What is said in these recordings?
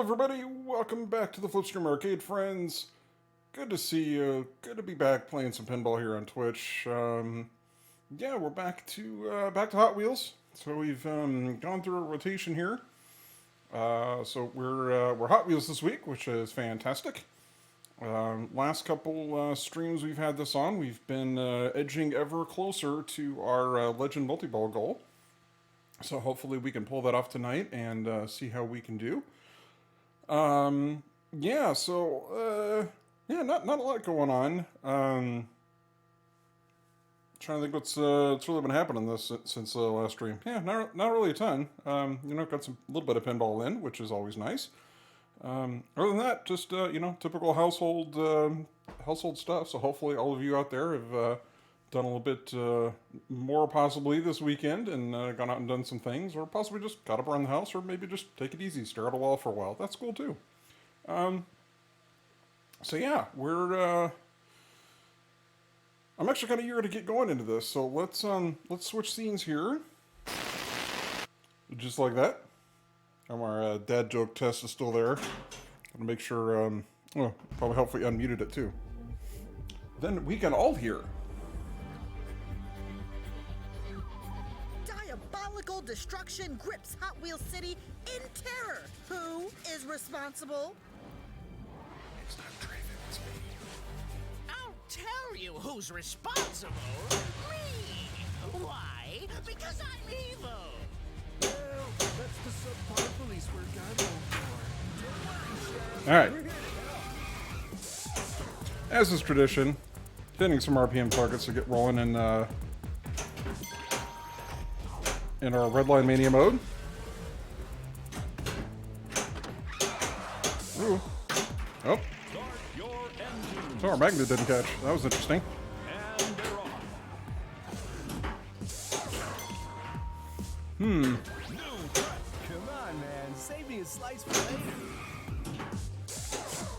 everybody, welcome back to the Flipstream Arcade, friends. Good to see you. Good to be back playing some pinball here on Twitch. Yeah, we're back to Hot Wheels. So we've gone through a rotation here. So we're Hot Wheels this week, which is fantastic. Last couple streams we've had this on, we've been edging ever closer to our Legend Multi-Ball goal. So hopefully we can pull that off tonight and see how we can do. Yeah, so, yeah, not a lot going on. Trying to think what's really been happening this since the last stream. Yeah, not really a ton. Got a little bit of pinball in, which is always nice. Other than that, just, typical household stuff. So hopefully all of you out there have, done a little bit more possibly this weekend and gone out and done some things, or possibly just got up around the house, or maybe just take it easy, stare at a wall for a while. That's cool too. So yeah, I'm actually kind of eager to get going into this. So let's switch scenes here, just like that. And our dad joke test is still there. Gonna make sure. Probably hopefully unmuted it too. Then we can all hear. Destruction grips Hot Wheels City in terror. Who is responsible? It's not Draven, it's me. I'll tell you who's responsible. Me. Why? Because I'm evil. Well, that's the subpar police we're going for. All right. As is tradition, hitting some RPM targets to get rolling in our Redline Mania mode. Ooh. Oh. So our magnet didn't catch. That was interesting. Come on, man. Save me a slice for later.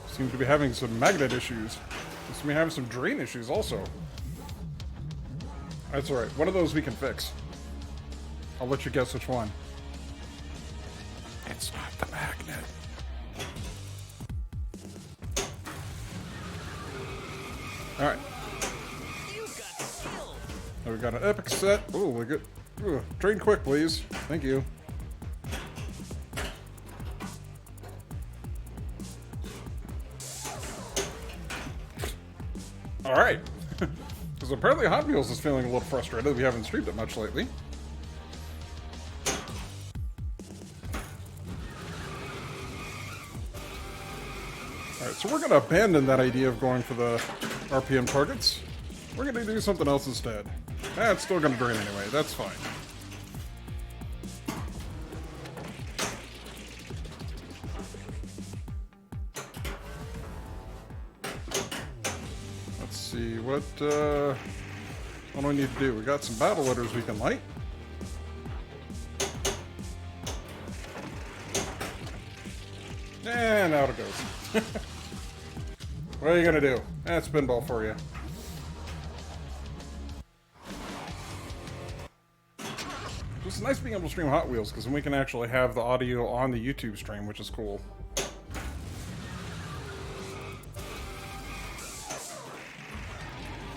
Seem to be having some magnet issues. Seems to be having some drain issues also. That's alright. One of those we can fix. I'll let you guess which one. It's not the magnet. Alright. Now we got an epic set. Oh, we get. Drain quick, please. Thank you. Alright. Because apparently Hot Wheels is feeling a little frustrated. We haven't streamed it much lately. So we're going to abandon that idea of going for the RPM targets. We're going to do something else instead. It's still going to drain anyway. That's fine. Let's see. What do we need to do? We got some battle letters we can light. And out it goes. What are you gonna do? That's pinball for you. It's nice being able to stream Hot Wheels, because then we can actually have the audio on the YouTube stream, which is cool.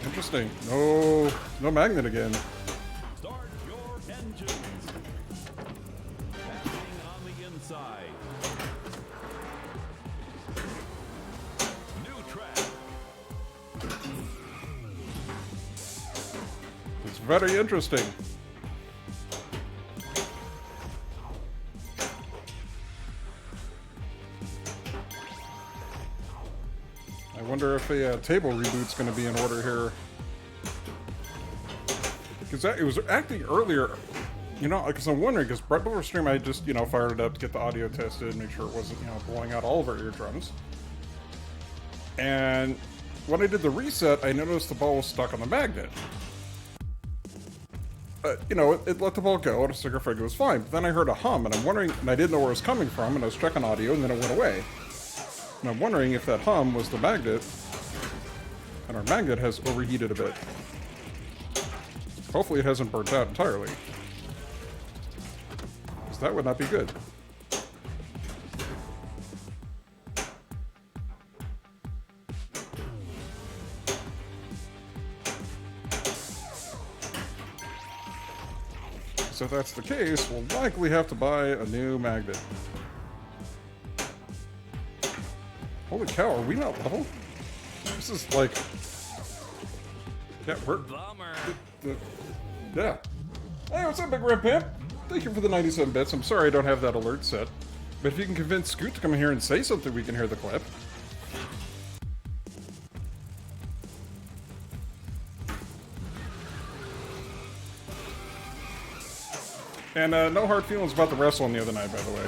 Interesting. No magnet again. Start your engines. Passing on the inside. It's very interesting. I wonder if a table reboot's going to be in order here. Because it was acting earlier, because I'm wondering, because right before stream I just, fired it up to get the audio tested, make sure it wasn't, blowing out all of our eardrums. And when I did the reset, I noticed the ball was stuck on the magnet. It let the ball go, and I figured it was fine. But then I heard a hum, and I'm wondering, and I didn't know where it was coming from, and I was checking audio, and then it went away. And I'm wondering if that hum was the magnet, and our magnet has overheated a bit. Hopefully it hasn't burnt out entirely. Because that would not be good. So if that's the case, we'll likely have to buy a new magnet. Holy cow, are we not level? This is like... Yeah, we're... Bummer. Yeah. Hey, what's up, Big Red Pimp? Thank you for the 97 bits. I'm sorry I don't have that alert set. But if you can convince Scoot to come in here and say something, we can hear the clip. And no hard feelings about the wrestling the other night, by the way.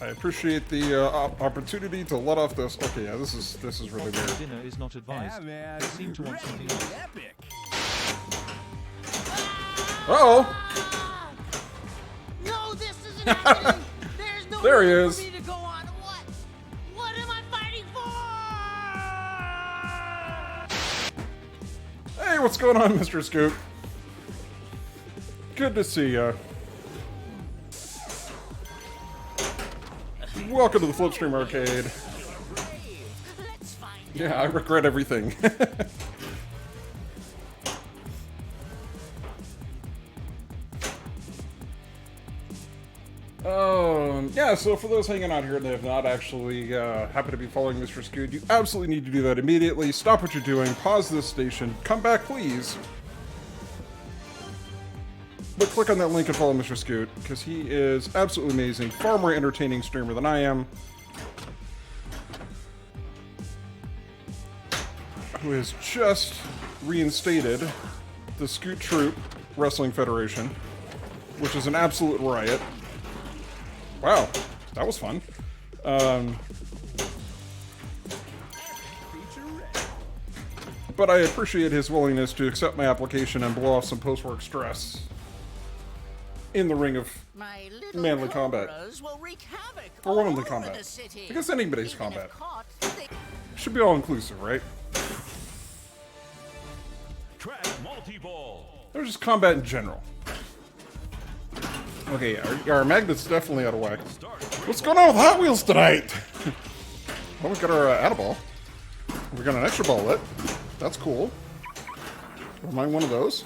I appreciate the opportunity to let off this. Okay, yeah, this is really weird. Dinner is not advised. Yeah, man. They seem to want Ready something to else. be epic. Uh-oh! No, this isn't happening. There's no There he reason is. for me to go on. What? What am I fighting for? Hey, what's going on, Mr. Scoot? Good to see ya. Welcome to the Flipstream Arcade. Let's find Yeah, I regret everything. Yeah, so for those hanging out here that have not actually happened to be following Mr. Scoot, you absolutely need to do that immediately. Stop what you're doing, pause this station, come back please. But click on that link and follow Mr. Scoot, because he is absolutely amazing, far more entertaining streamer than I am. Who has just reinstated the Scoot Troop Wrestling Federation, which is an absolute riot. Wow, that was fun. But I appreciate his willingness to accept my application and blow off some post-work stress in the ring of my little manly combat. cobras will wreak havoc Or all womanly over combat. the city. I guess anybody's Even if combat. caught, they- Should be all-inclusive, right? Track multi-ball. Or just combat in general. Okay, our magnet's definitely out of whack. What's going on with Hot Wheels tonight? Well, we got our Add-A-Ball. We got an extra ball lit. That's cool. Don't mind one of those.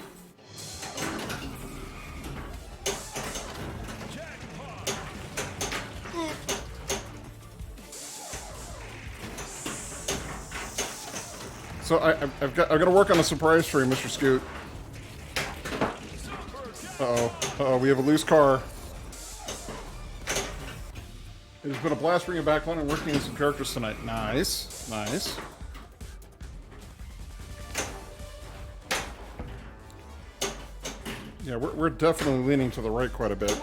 So I've got to work on a surprise for you, Mr. Scoot. Uh-oh, we have a loose car. It has been a blast bringing back one and working on some characters tonight. Nice, nice. Yeah, we're definitely leaning to the right quite a bit.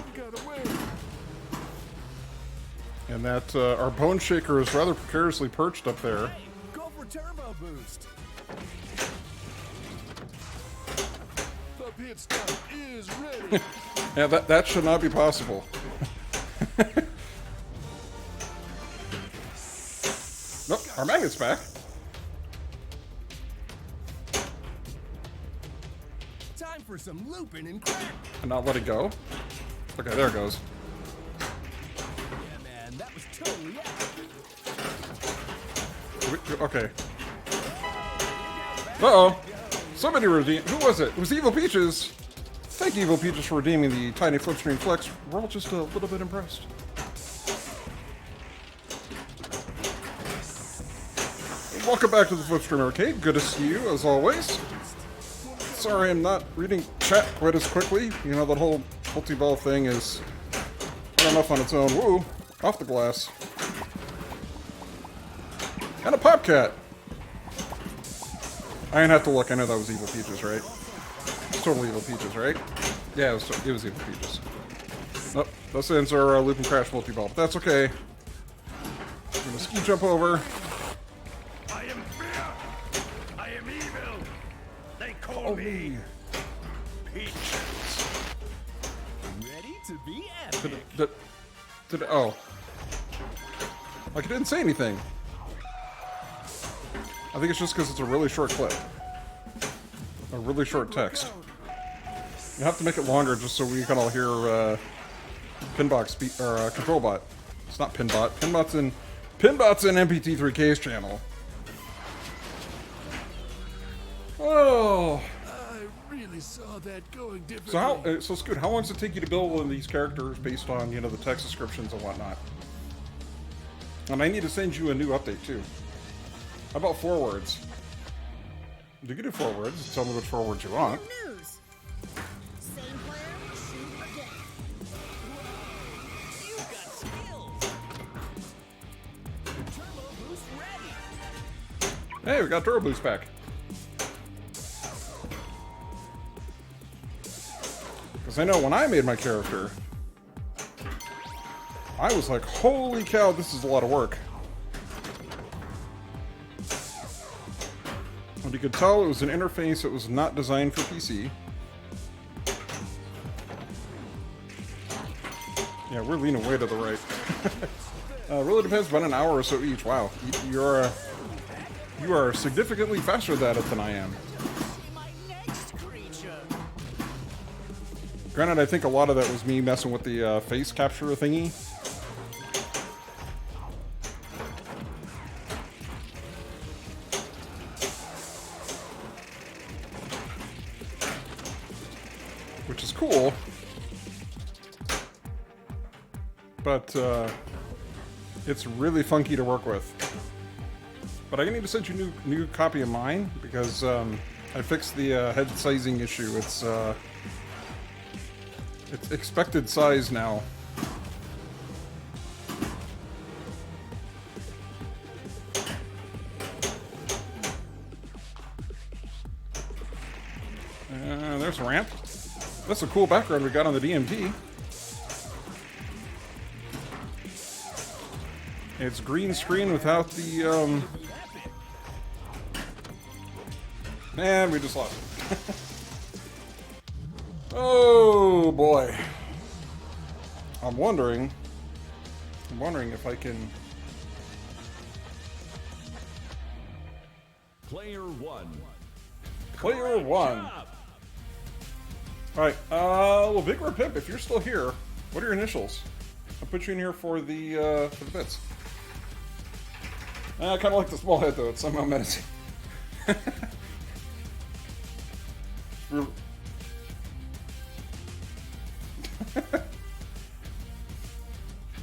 And that our bone shaker is rather precariously perched up there. Go for turbo boost. The pit stop is ready. Yeah, that should not be possible. Nope, our magnet's back. Time for some looping and crack. And not let it go. Okay, there it goes. Yeah, man, that was totally epic. Okay. Uh-oh. Somebody redeemed... Who was it? It was Evil Peaches. Thank you, Evil Peaches, for redeeming the tiny Flipstream Flex. We're all just a little bit impressed. Welcome back to the Flipstream Arcade. Good to see you, as always. Sorry I'm not reading chat quite as quickly. You know, that whole multi-ball thing is not enough on its own. Woo! Off the glass. And a Popcat! I didn't have to look. I know that was Evil Peaches, right? It's totally Evil Peaches, right? Yeah, it was Evil Peaches. Oh, those ends are Loop and Crash multi-ball, but that's okay. I'm gonna ski jump over. I am fear. I am evil. They call me Peaches. Ready to be epic. Oh. Like, it didn't say anything. I think it's just because it's a really short clip. A really short text. You have to make it longer just so we can all hear Pinbot or Control Bot. It's not Pinbot. Pinbot's in MPT3K's channel. Oh. I really saw that going differently. So how? So Scoot, how long does it take you to build one of these characters based on the text descriptions and whatnot? And I need to send you a new update too. How about 4 words? You can do 4 words. Tell me which 4 words you want. News. Same player, shoot again. You got skills. Turbo boost ready. Hey, we got Turbo Boost back. Because I know when I made my character, I was like, holy cow, this is a lot of work. And you could tell it was an interface that was not designed for PC. Yeah, we're leaning way to the right. Really depends, about an hour or so each. Wow, you are significantly faster at it than I am. See my next creature. Granted, I think a lot of that was me messing with the face capture thingy. Which is cool. But it's really funky to work with. But I need to send you a new copy of mine because I fixed the head sizing issue. It's expected size now. There's a ramp. That's a cool background we got on the DMT. It's green screen without the and we just lost it. Oh boy. I'm wondering if I can. Player 1. Player 1. Alright, well, Vigor Pimp, if you're still here, what are your initials? I'll put you in here for the bits. I kind of like the small head, though. It's somehow menacing.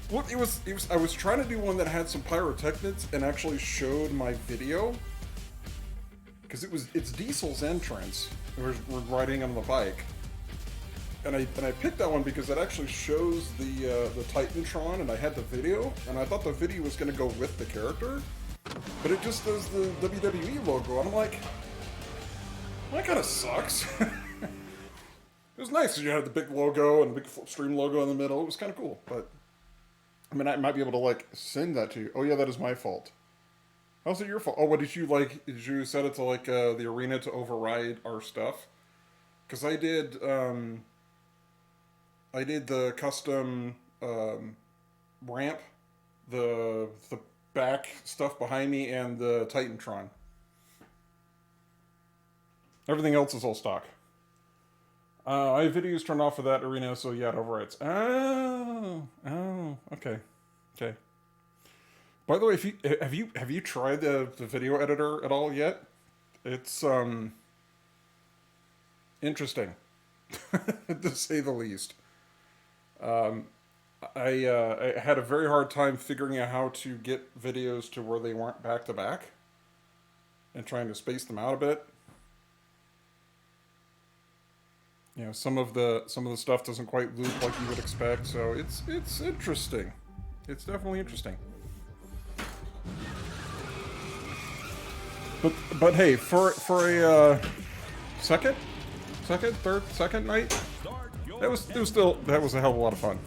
Well, it was. I was trying to do one that had some pyrotechnics and actually showed my video. Because it's Diesel's entrance. We're riding on the bike. And I picked that one because it actually shows the Titantron, and I had the video, and I thought the video was going to go with the character, but it just does the WWE logo. I'm like, well, that kind of sucks. It was nice because you had the big logo and the big Flipstream logo in the middle. It was kind of cool, but I mean, I might be able to like send that to you. Oh yeah, that is my fault. How's it your fault? Oh, what did you like? Did you set it to like the arena to override our stuff? Because I did the custom ramp, the back stuff behind me, and the Titantron. Everything else is all stock. I have videos turned off for that arena, so yeah, it overrides. Oh, okay. By the way, have you tried the video editor at all yet? It's interesting, to say the least. I had a very hard time figuring out how to get videos to where they weren't back to back, and trying to space them out a bit. You know, some of the stuff doesn't quite loop like you would expect, so it's interesting. It's definitely interesting. But hey, for a second night, that was a hell of a lot of fun.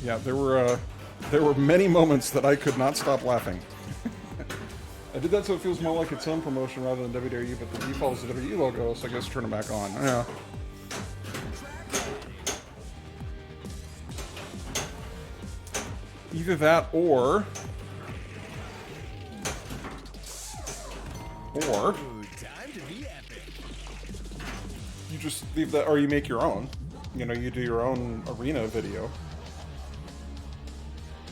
Yeah, there were many moments that I could not stop laughing. I did that so it feels more like its own promotion rather than WWE, but the default is the WWE logo, so I guess turn it back on. Yeah. Either that or Time to be epic. you just leave that, or you make your own. You know, you do your own arena video.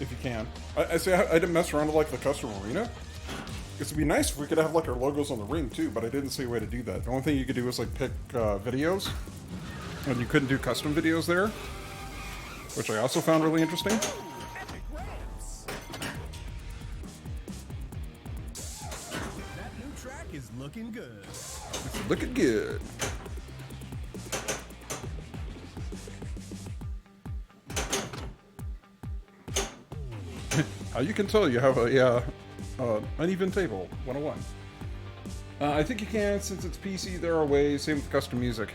if you can. I say I didn't mess around with like the custom arena. It'd be nice if we could have like our logos on the ring too, but I didn't see a way to do that. The only thing you could do was like pick videos, and you couldn't do custom videos there, which I also found really interesting. Epic ramps. That new track is looking good. It's looking good. You can tell you have a uneven table 101. I think you can, since it's PC. There are ways. Same with custom music.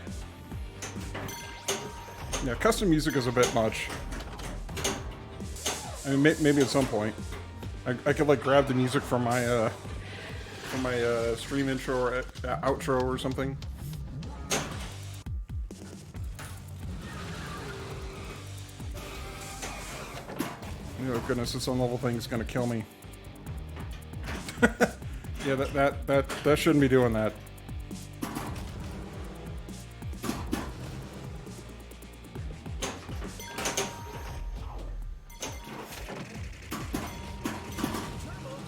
Yeah, custom music is a bit much. I mean, maybe at some point, I could like grab the music from my stream intro or outro or something. Oh goodness, this unlevel thing is gonna kill me. Yeah, that shouldn't be doing that.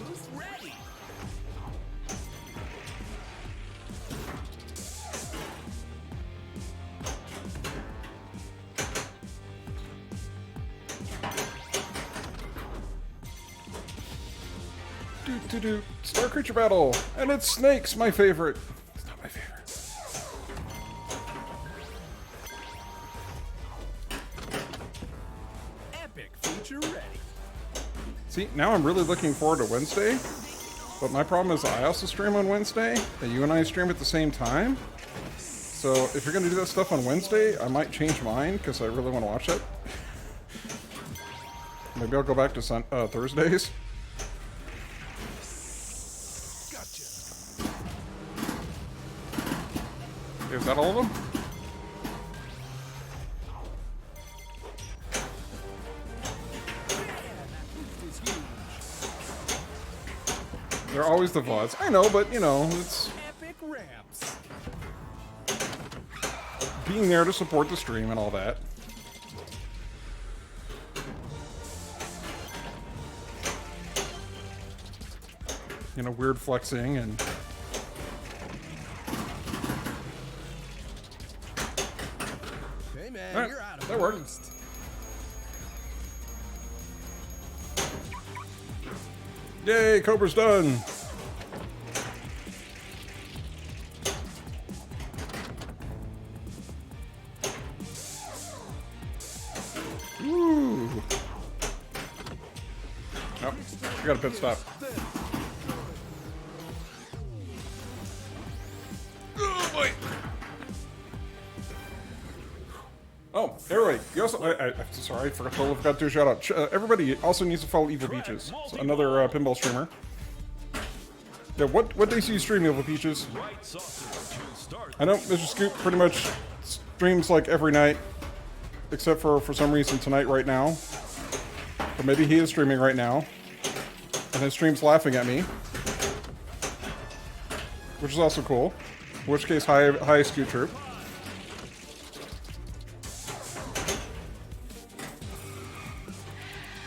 Who's ready? Do Star Creature Battle, and it's snakes, my favorite. It's not my favorite. Epic feature ready. See, now I'm really looking forward to Wednesday, but my problem is I also stream on Wednesday, and you and I stream at the same time. So if you're gonna do that stuff on Wednesday, I might change mine because I really want to watch it. Maybe I'll go back to Thursdays. Is that all of them? They're always the VODs. I know, but you know, it's Epic ramps. being there to support the stream and all that. You know, weird flexing and... Hey man, Alright, you're out of that worked. boost. Yay, Cobra's done! Ooh! Oh, we got a pit stop. Oh boy! Oh, everybody, you also, I'm sorry, I forgot to do a shout out. Everybody also needs to follow Evil Peaches, so another pinball streamer. Yeah, what days do you stream, Evil Peaches? I know Mr. Scoop pretty much streams like every night, except for some reason tonight right now. Or maybe he is streaming right now, and his stream's laughing at me, which is also cool. In which case, hi Scoot Troop.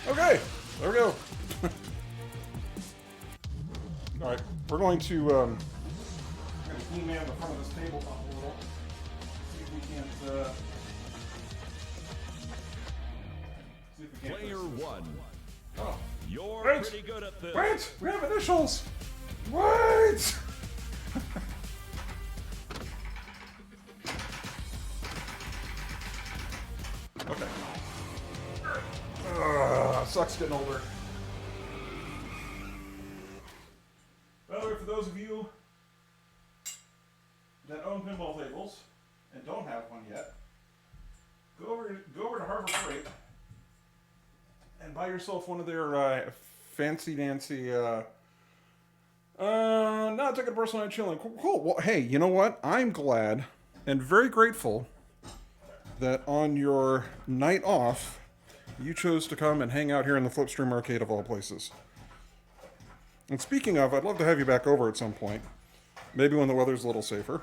Okay, there we go. All right, we're going to E-man the front of this table up a little. See if we can't. See if we can't. Player one. Oh, You're Wait. pretty good at this. wait! We have initials. Wait! Okay. Sucks getting older. By the way, for those of you that own pinball tables and don't have one yet, go over to Harbor Freight and buy yourself one of their fancy dancy. Not taking a personal night chilling. Cool. Well, hey, you know what? I'm glad and very grateful that on your night off, you chose to come and hang out here in the Flipstream Arcade of all places. And speaking of, I'd love to have you back over at some point. Maybe when the weather's a little safer.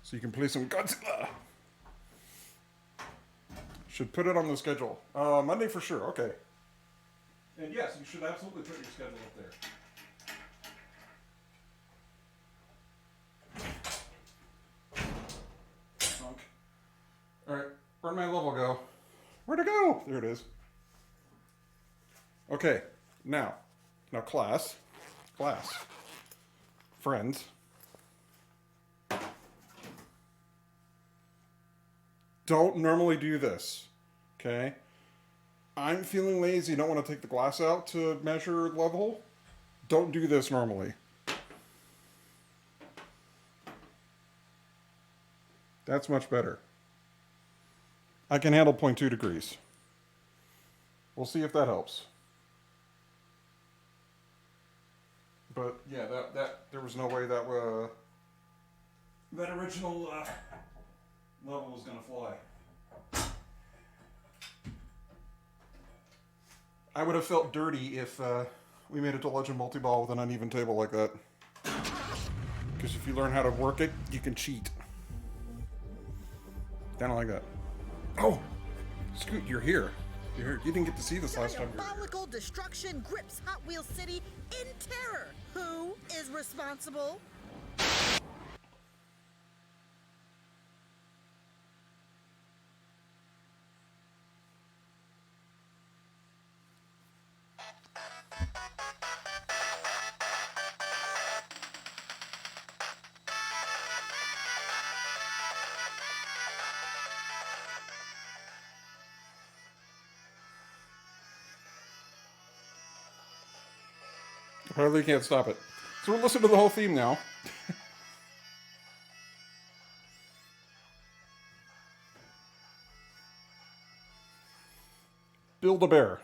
So you can play some Godzilla. Should put it on the schedule. Monday for sure. Okay. And yes, you should absolutely put your schedule up there. Alright, where'd my level go? Where'd it go? There it is. Okay, now class, friends. Don't normally do this, okay? I'm feeling lazy, don't want to take the glass out to measure level. Don't do this normally. That's much better. I can handle 0.2 degrees. We'll see if that helps. But yeah, that there was no way that that original level was gonna fly. I would have felt dirty if we made it to Legend Multi-Ball with an uneven table like that. Because if you learn how to work it, you can cheat. Kinda like that. Oh! Scoot, you're here. You're here. You didn't get to see this last time you were here. Diabolical destruction grips Hot Wheels City in terror. Who is responsible? Apparently can't stop it. So we'll listen to the whole theme now. Build-A-Bear.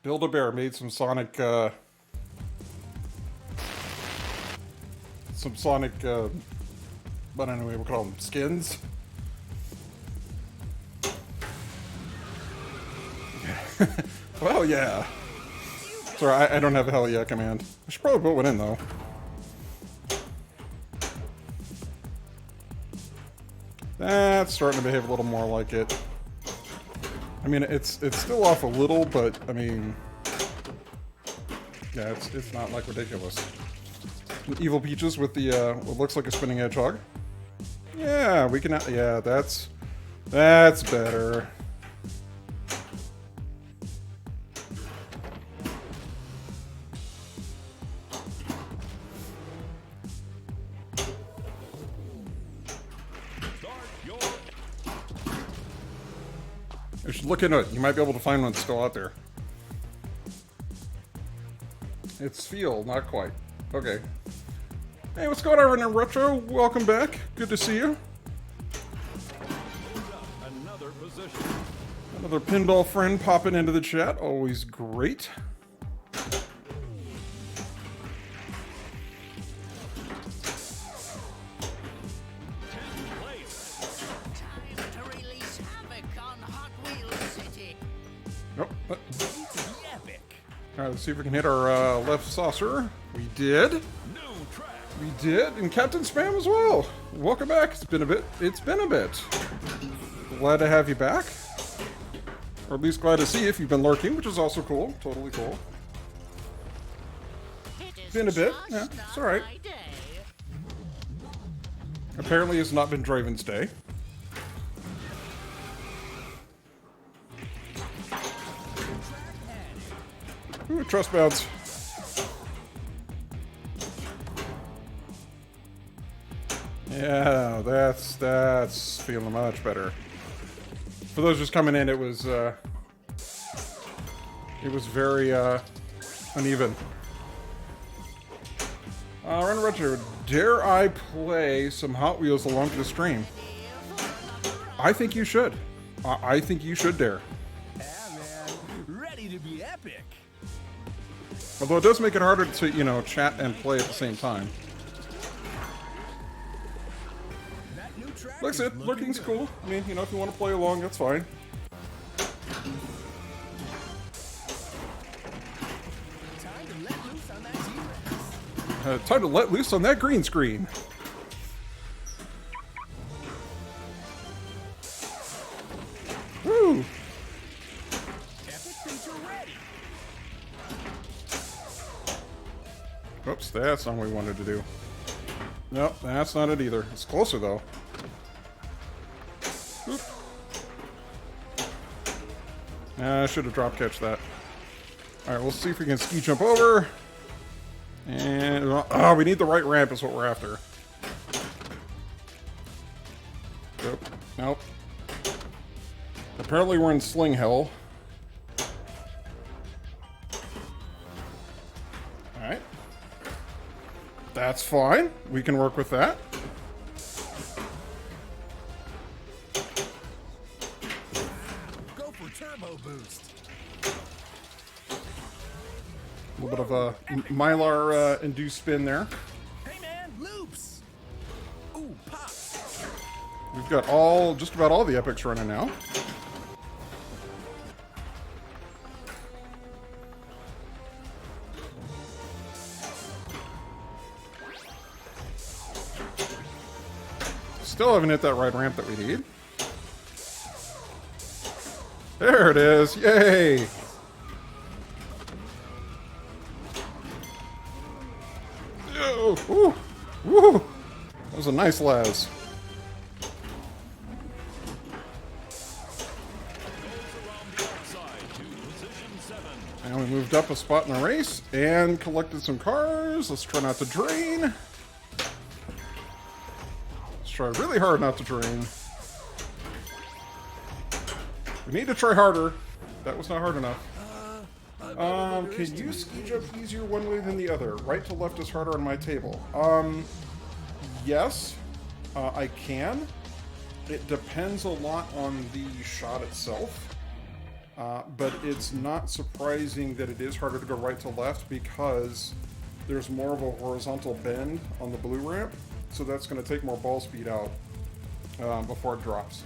Build-A-Bear made some Sonic, what I don't know what we call them, skins? Well, yeah. Sorry, I don't have a hell yeah command. I should probably put one in, though. That's starting to behave a little more like it. I mean, it's still off a little, but, I mean... Yeah, it's not, like, ridiculous. Evil Peaches with the, what looks like a spinning hedgehog. Yeah, we can... Yeah, that's better. You should look into it. You might be able to find one still out there. It's Feel, not quite. Okay. Hey, what's going on in Retro? Welcome back. Good to see you. Another position. Another pinball friend popping into the chat. Always great. Alright, let's see if we can hit our left saucer. We did. We did. And Captain Spam as well. Welcome back. It's been a bit. Glad to have you back. Or at least glad to see you if you've been lurking, which is also cool. Totally cool. Been a bit. Yeah, it's alright. Apparently it's not been Draven's day. Ooh, trust bounce. Yeah, that's feeling much better. For those just coming in, it was very uneven. Run Retro, dare I play some Hot Wheels along the stream? I think you should. I think you should dare. Yeah, man. Ready to be epic. Although it does make it harder to, you know, chat and play at the same time. Like I said, lurking's cool. I mean, you know, if you want to play along, that's fine. Time to let loose on that green screen. Woo! Oops, that's not what we wanted to do. Nope, that's not it either. It's closer, though. Oop. I should have drop catch that. Alright, we'll see if we can ski jump over. And, oh, we need the right ramp is what we're after. Nope. Nope. Apparently we're in sling hell. Alright. That's fine. We can work with that. Go for turbo boost. A little bit of a Mylar induced spin there. Hey man, loops. Ooh, pop. We've got just about all the epics running now. Still haven't hit that right ramp that we need. There it is. Yay! Ew, woo, woo. That was a nice las. And we moved up a spot in the race and collected some cars. Let's try not to drain. Let's try really hard not to drain. We need to try harder. That was not hard enough. Can you ski jump easier one way than the other? Right to left is harder on my table. Yes, I can. It depends a lot on the shot itself. But it's not surprising that it is harder to go right to left because there's more of a horizontal bend on the blue ramp. So that's going to take more ball speed out before it drops.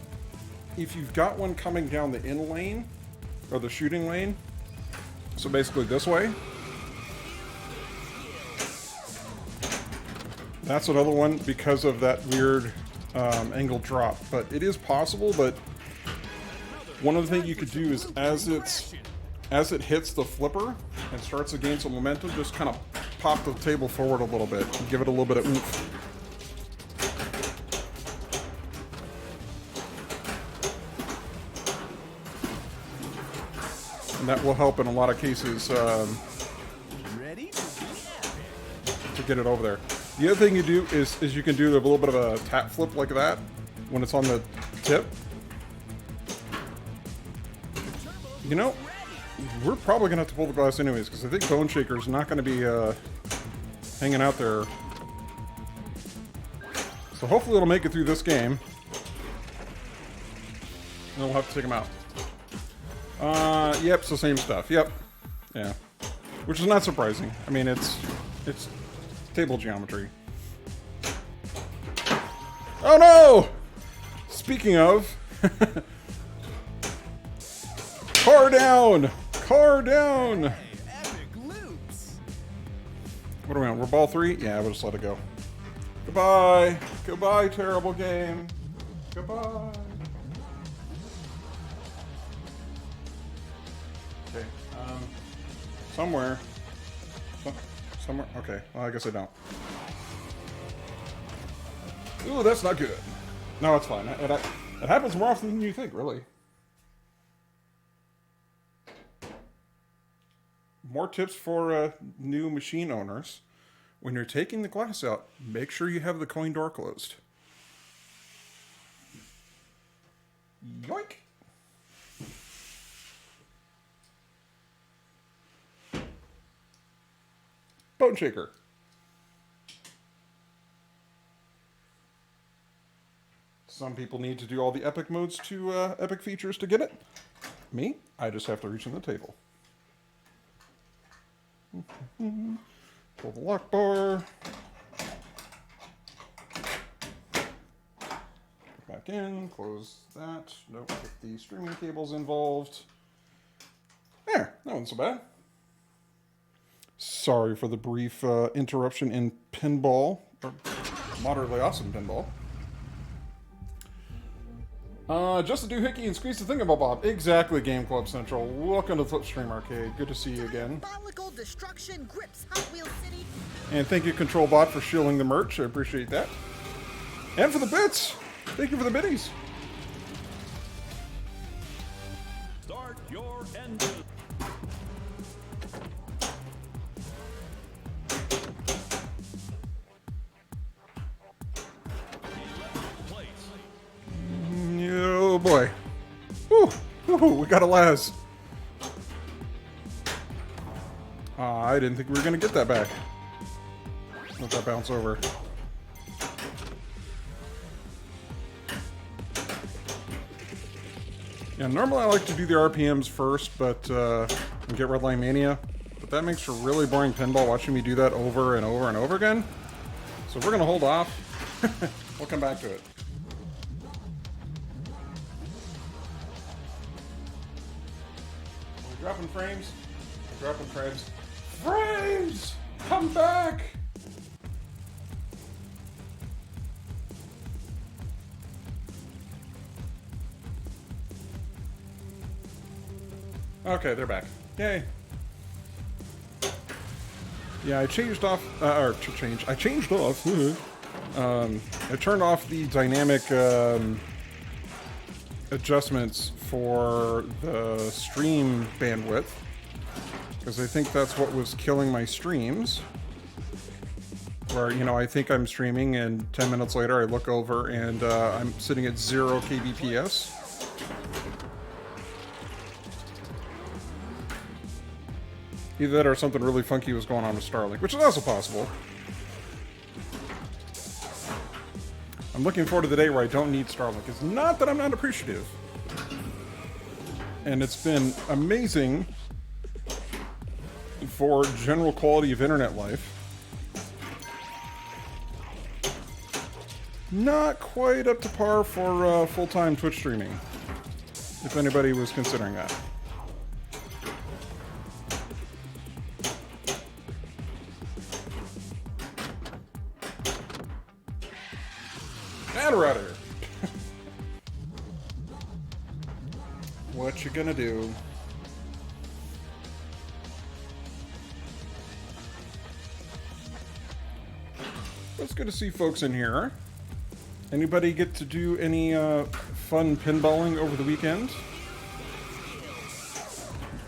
If you've got one coming down the in lane, or the shooting lane, so basically this way, that's another one because of that weird angle drop. But it is possible, but one of the things you could do is as it hits the flipper and starts to gain some momentum, just kind of pop the table forward a little bit and give it a little bit of oomph. And that will help in a lot of cases Ready to to get it over there. The other thing you do is you can do a little bit of a tap flip like that when it's on the tip. You know, we're probably going to have to pull the glass anyways, because I think Bone Shaker's not going to be hanging out there. So hopefully it'll make it through this game. And then we'll have to take him out. Yep, it's the same stuff. Yep. Yeah. Which is not surprising. I mean, it's table geometry. Oh no! Speaking of... Car down! Car down! Hey, epic loops. What are we on? We're ball 3? Yeah, we'll just let it go. Goodbye! Goodbye, terrible game. Goodbye. Okay, somewhere. Somewhere? Okay, well, I guess I don't. Ooh, that's not good. No, it's fine. It happens more often than you think, really. More tips for new machine owners. When you're taking the glass out, make sure you have the coin door closed. Yoink! Bone Shaker. Some people need to do all the epic modes to epic features to get it. Me, I just have to reach in the table. Pull the lock bar. Back in, close that. Nope, get the streaming cables involved. There, that wasn't so bad. Sorry for the brief interruption in pinball, or moderately awesome pinball. Just to do Hickey and squeeze the thingamabob. Exactly, Game Club Central. Welcome to Flipstream Arcade. Good to see you again. Diabolical destruction grips Hot Wheels City. And thank you, ControlBot, for shielding the merch. I appreciate that. And for the bits. Thank you for the biddies. Start your engine. Oh boy. Whew. Whew. We got a Laz. I didn't think we were going to get that back. Let that bounce over. Yeah, normally I like to do the RPMs first, but and get Redline Mania. But that makes for really boring pinball watching me do that over and over and over again. So we're going to hold off. We'll come back to it. Are we dropping frames? We're dropping frames. Frames! Come back! Okay, they're back. Yay. Yeah, I changed off, I changed off, I turned off the dynamic, adjustments for the stream bandwidth, because I think that's what was killing my streams, where, you know, I think I'm streaming and 10 minutes later I look over and I'm sitting at 0 kbps. Either that or something really funky was going on with Starlink, which is also possible. I'm looking forward to the day where I don't need Starlink. It's not that I'm not appreciative. And it's been amazing for general quality of internet life. Not quite up to par for full-time Twitch streaming, if anybody was considering that. Rudder. What you gonna do? It's good to see folks in here. Anybody get to do any fun pinballing over the weekend?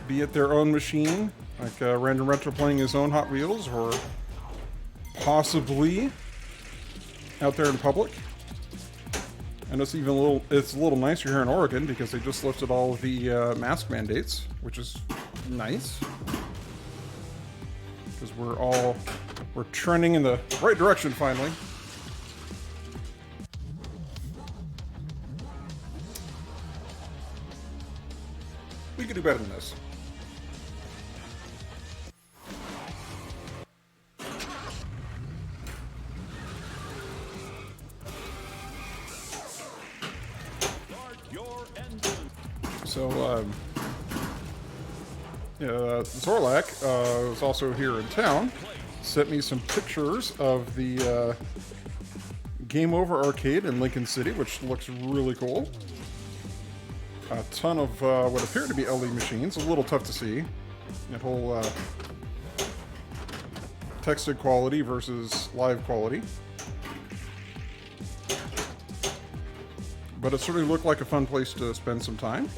Be it their own machine, like Random Retro playing his own Hot Wheels, or possibly out there in public. And it's even it's a little nicer here in Oregon because they just lifted all of the mask mandates, which is nice. Because we're trending in the right direction finally. We could do better than this. So, Zorlak is also here in town. Sent me some pictures of the Game Over arcade in Lincoln City, which looks really cool. A ton of what appear to be LE machines. A little tough to see. That whole texted quality versus live quality. But it certainly looked like a fun place to spend some time.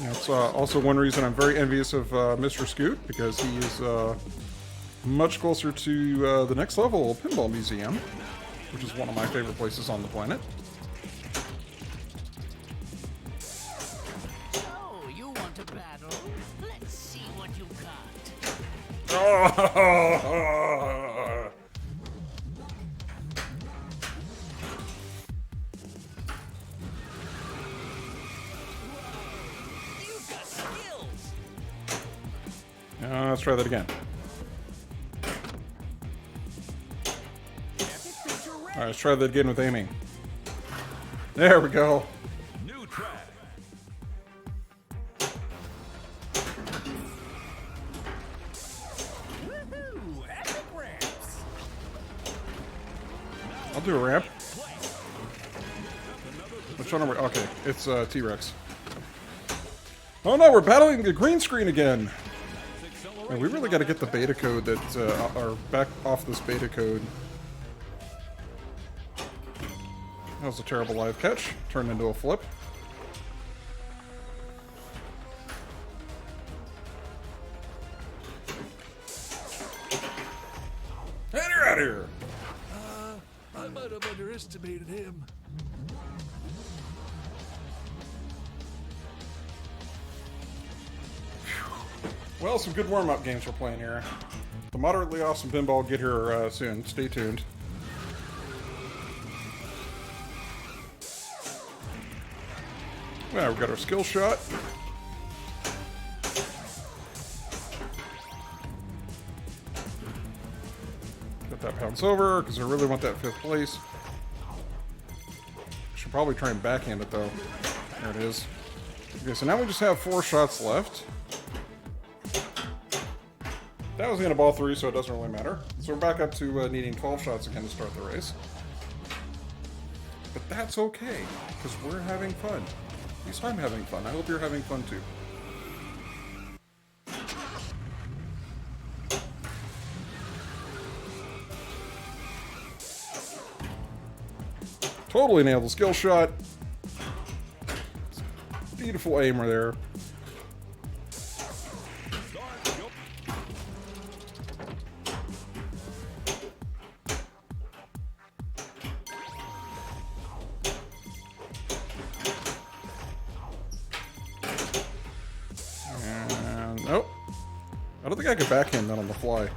That's also one reason I'm very envious of Mr. Scoot, because he is much closer to the Next Level Pinball Museum, which is one of my favorite places on the planet. Oh, you want to battle? Let's see what you got. Let's try that again. Alright, let's try that again with aiming. There we go. New track. Woohoo! Epic ramps. I'll do a ramp. Which one are we? Okay, it's T-Rex. Oh no, we're battling the green screen again. Man, we really got to get the beta code that, or back off this beta code. That was a terrible live catch. Turned into a flip. Get her out of here! I might have underestimated him. Well, some good warm-up games we're playing here. The moderately awesome pinball will get here soon. Stay tuned. Well, we got our skill shot. Get that bounce over, because I really want that 5th place. Should probably try and backhand it, though. There it is. Okay, so now we just have 4 shots left. That was the end of ball 3, so it doesn't really matter. So we're back up to needing 12 shots again to start the race. But that's okay, because we're having fun. At least I'm having fun. I hope you're having fun too. Totally nailed the skill shot. Beautiful aimer there. Nope. I don't think I could backhand that on the fly.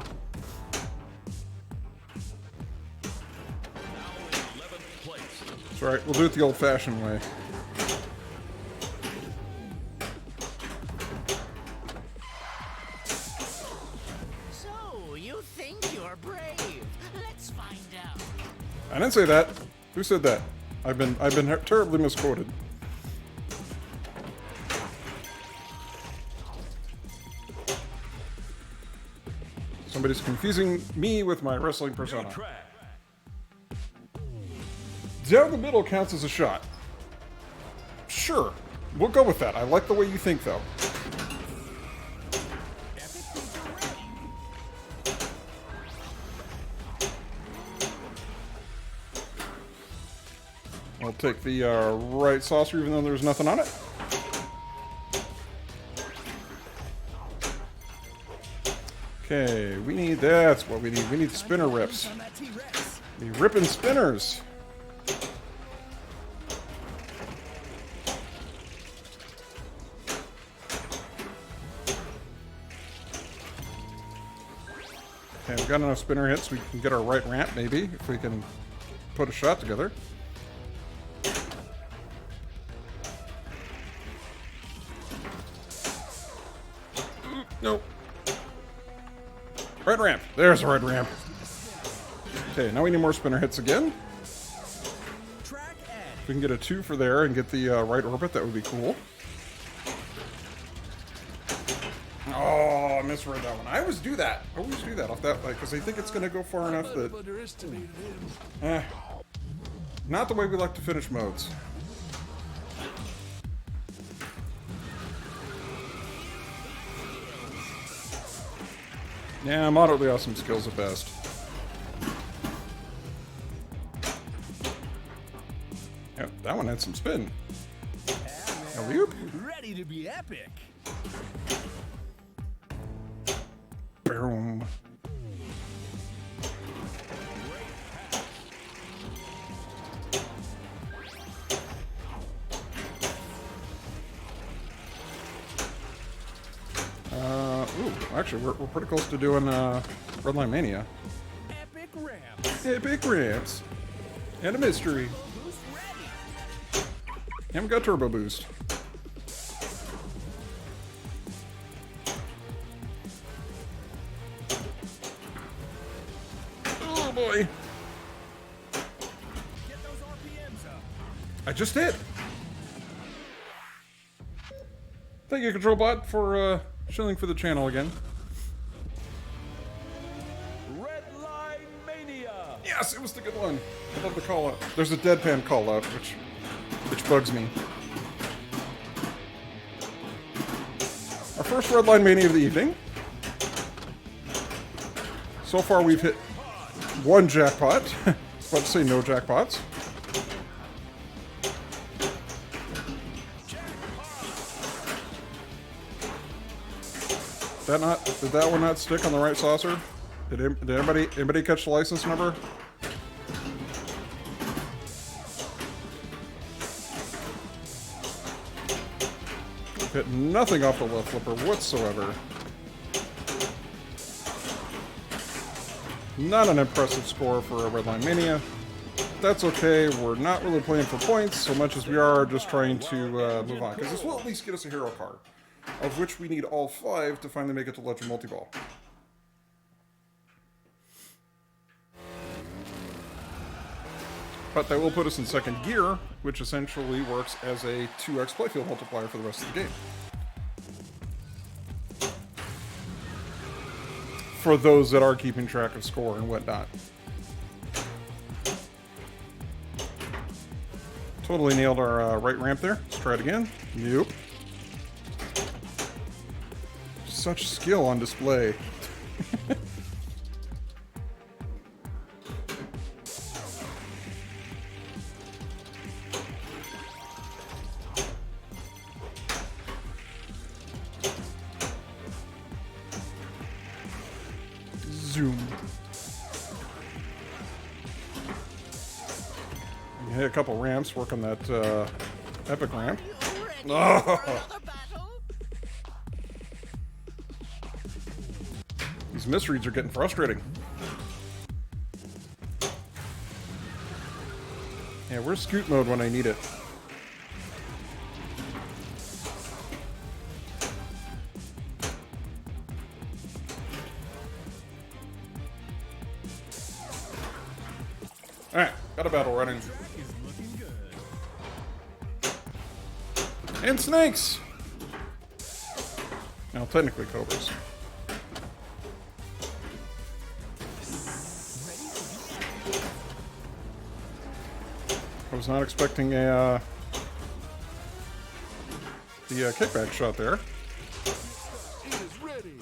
That's right, we'll do it the old-fashioned way. So, you think you're brave? Let's find out. I didn't say that. Who said that? I've been terribly misquoted. Somebody's confusing me with my wrestling persona. Down the middle counts as a shot. Sure, we'll go with that. I like the way you think, though. I'll take the right saucer, even though there's nothing on it. Okay, we need, that's what we need. We need spinner rips. The ripping spinners. Okay, we've got enough spinner hits. We can get our right ramp, maybe, if we can put a shot together. Nope. Right ramp. There's the right ramp. Okay, now we need more spinner hits again. If we can get a 2 for there and get the right orbit, that would be cool. Oh, I misread that one. I always do that. I always do that off that, like, because I think it's going to go far enough that... not the way we like to finish modes. Yeah, moderately awesome skills at best. Yep, that one had some spin. Alley-oop. Ready to be epic. Boom. Ooh, actually, we're pretty close to doing Redline Mania. Epic ramps. Epic ramps. And a mystery. Who's ready? Haven't got turbo boost. Oh boy. Get those RPMs up. I just did. Thank you, Control Bot, for shilling for the channel again. Red Line Mania. Yeah. Yes, it was the good one. I love the call out. There's a deadpan call out, which bugs me. Our first Redline Mania of the evening. So far, we've hit one jackpot. I was about to say no jackpots. Did that one not stick on the right saucer? Did anybody catch the license number? Hit nothing off the left flipper whatsoever. Not an impressive score for a Redline Mania. That's okay, we're not really playing for points so much as we are just trying to move on. Because this will at least get us a hero card, of which we need all 5 to finally make it to Legend Multiball. But that will put us in second gear, which essentially works as a 2x playfield multiplier for the rest of the game. For those that are keeping track of score and whatnot. Totally nailed our right ramp there. Let's try it again. Nope. Such skill on display. Zoom. You hit a couple ramps, work on that epic ramp. These misreads are getting frustrating. Yeah, where's scoot mode when I need it? Alright, got a battle running. And snakes! Now, technically cobras. I was not expecting the kickback shot there. It is ready.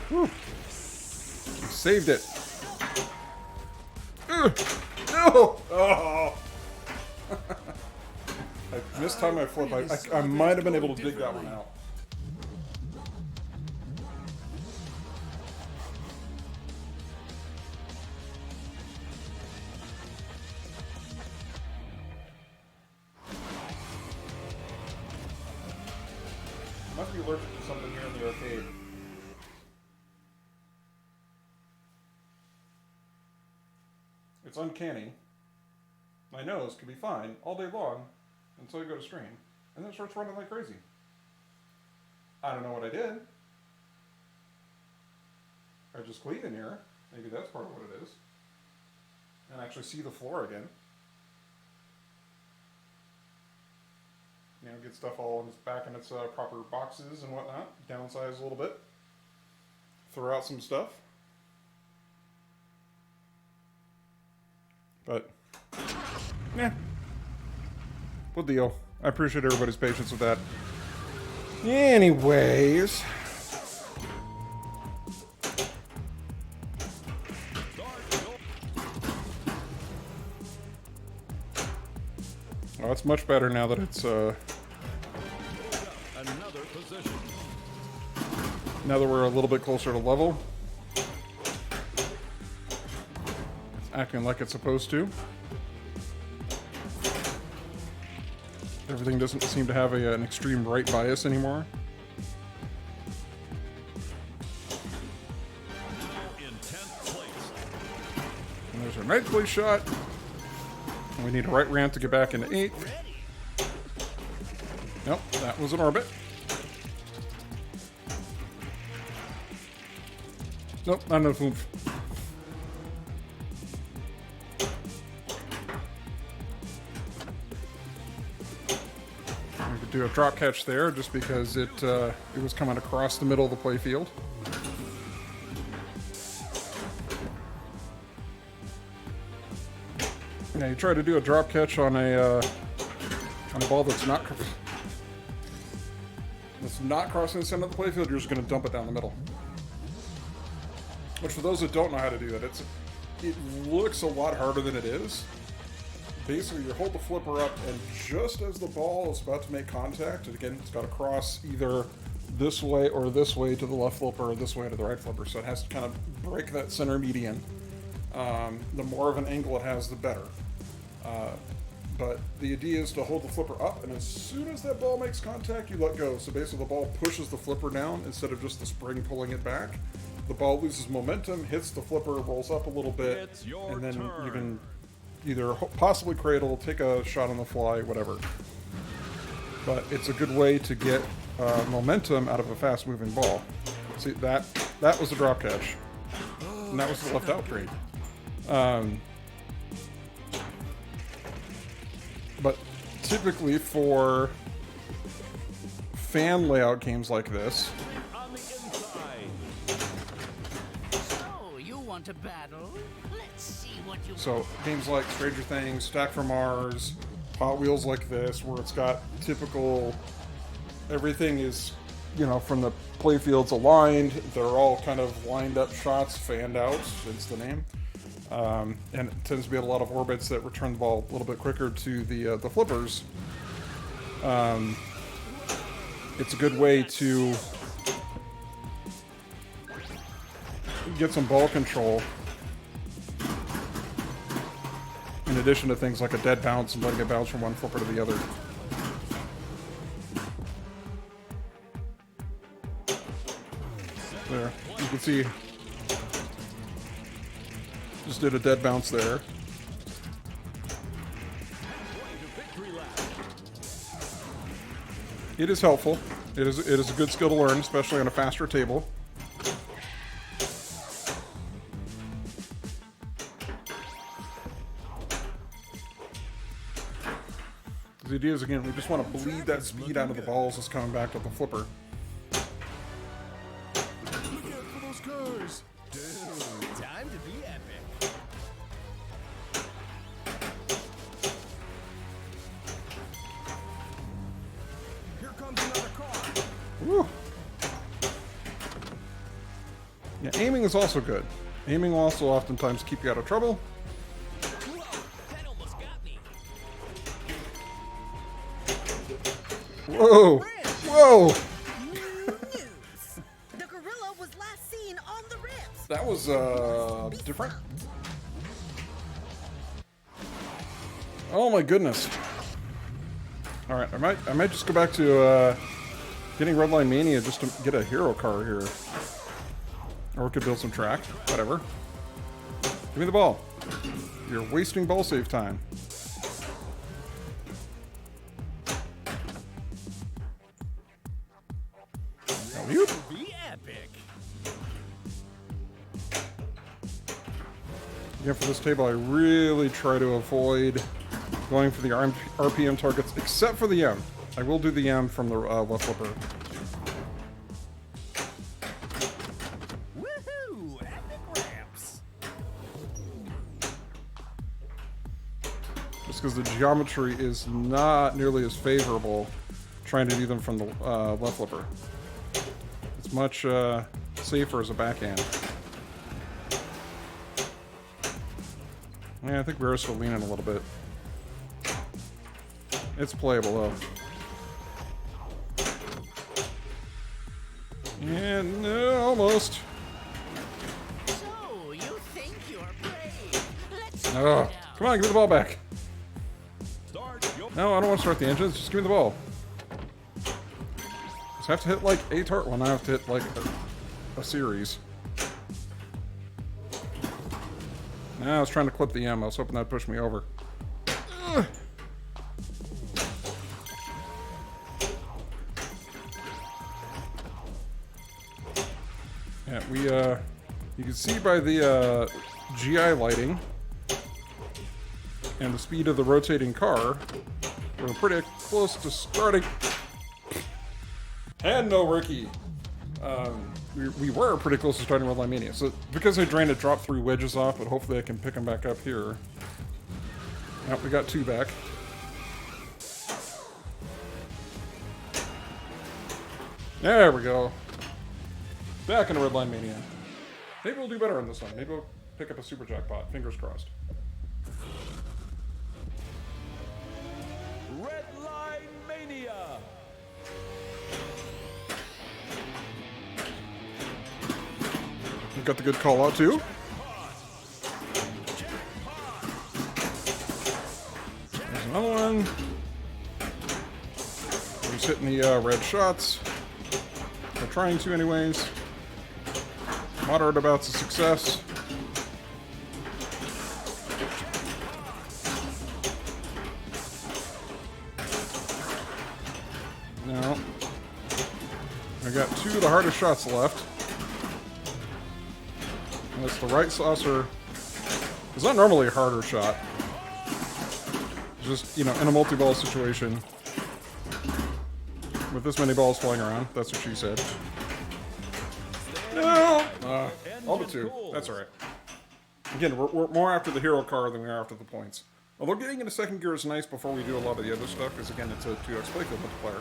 Whew. Saved it. Ugh. No! Oh! I missed time I flip. I might have been able to dig that one out. Must be allergic to something here in the arcade. It's uncanny. My nose could be fine all day long until I go to stream, and then it starts running like crazy. I don't know what I did. I just clean in here. Maybe that's part of what it is. And actually see the floor again. You know, get stuff all in its back in its proper boxes and whatnot. Downsize a little bit. Throw out some stuff. But, yeah. What deal? I appreciate everybody's patience with that. Anyways. Well, it's much better now that it's, Another position. now that we're a little bit closer to level. It's acting like it's supposed to. Everything doesn't seem to have an extreme right bias anymore. In 10th place. And there's our ninth place shot. And we need a right ramp to get back into 8th. Nope, that was an orbit. Nope, not enough oomph. do a drop catch there just because it was coming across the middle of the playfield. Now you try to do a drop catch on a ball that's not crossing the center of the playfield. You're just going to dump it down the middle. Which, for those that don't know how to do that, it looks a lot harder than it is. Basically, you hold the flipper up, and just as the ball is about to make contact, and again, it's got to cross either this way or this way to the left flipper, or this way to the right flipper, so it has to kind of break that center median. The more of an angle it has, the better. But the idea is to hold the flipper up, and as soon as that ball makes contact, you let go. So basically, the ball pushes the flipper down instead of just the spring pulling it back. The ball loses momentum, hits the flipper, rolls up a little bit, and then you can either possibly cradle, take a shot on the fly, whatever. But it's a good way to get momentum out of a fast-moving ball. See, that was a drop catch, and that was the left-out green. But typically for fan layout games like this, To battle? Let's see what you so games like Stranger Things, Stack for Mars, Hot Wheels like this, where it's got typical, everything is, you know, from the playfields aligned, they're all kind of lined up shots, fanned out, hence the name. And it tends to be a lot of orbits that return the ball a little bit quicker to the flippers. It's a good way to get some ball control, in addition to things like a dead bounce and letting it bounce from one flipper to the other. There, you can see, just did a dead bounce there. It is helpful. It is a good skill to learn, especially on a faster table. The idea is, again, we just want to bleed that speed out of the balls that's coming back to the flipper. Look out for those cars. Dude, time to be epic. Here comes another car. Woo. Yeah, aiming is also good. Aiming will also oftentimes keep you out of trouble. Whoa! Whoa! News. The gorilla was last seen on the rips. That was different. Oh my goodness! All right, I might just go back to getting Redline Mania just to get a hero car here, or we could build some track. Whatever. Give me the ball. You're wasting ball save time. Be epic. Again, for this table, I really try to avoid going for the RPM targets, except for the M. I will do the M from the left flipper. Woohoo! Epic ramps. Just because the geometry is not nearly as favorable trying to do them from the left flipper. It's much safer as a backhand. Yeah, I think we're still leaning a little bit. It's playable though. Yeah, no, almost. So, you think you're brave? Let's find Oh, out. come on, give me the ball back. Start your No, I don't want to start the engines. Just give me the ball. Just have to hit like a target one. I have to hit like a series. Nah, I was trying to clip the M. I was hoping that'd push me over. Ugh. Yeah, you can see by the GI lighting and the speed of the rotating car We're pretty close to starting. And no Ricky. We were pretty close to starting Redline Mania. So because I drained it, dropped 3 wedges off, but hopefully I can pick them back up here. Yep, we got 2 back. There we go. Back into Redline Mania. Maybe we'll do better on this one. Maybe we'll pick up a super jackpot. Fingers crossed. Red Line Mania. We've got the good call out too. There's another one. He's hitting the red shots. We're trying to anyways. Moderate amounts of success. No. I got 2 of the hardest shots left. And it's the right saucer. It's not normally a harder shot. Just, you know, in a multi-ball situation. With this many balls flying around. That's what she said. No! All but 2. That's alright. Again, we're more after the hero card than we are after the points. Although getting into second gear is nice before we do a lot of the other stuff, because again, it's a 2x playfield multiplier.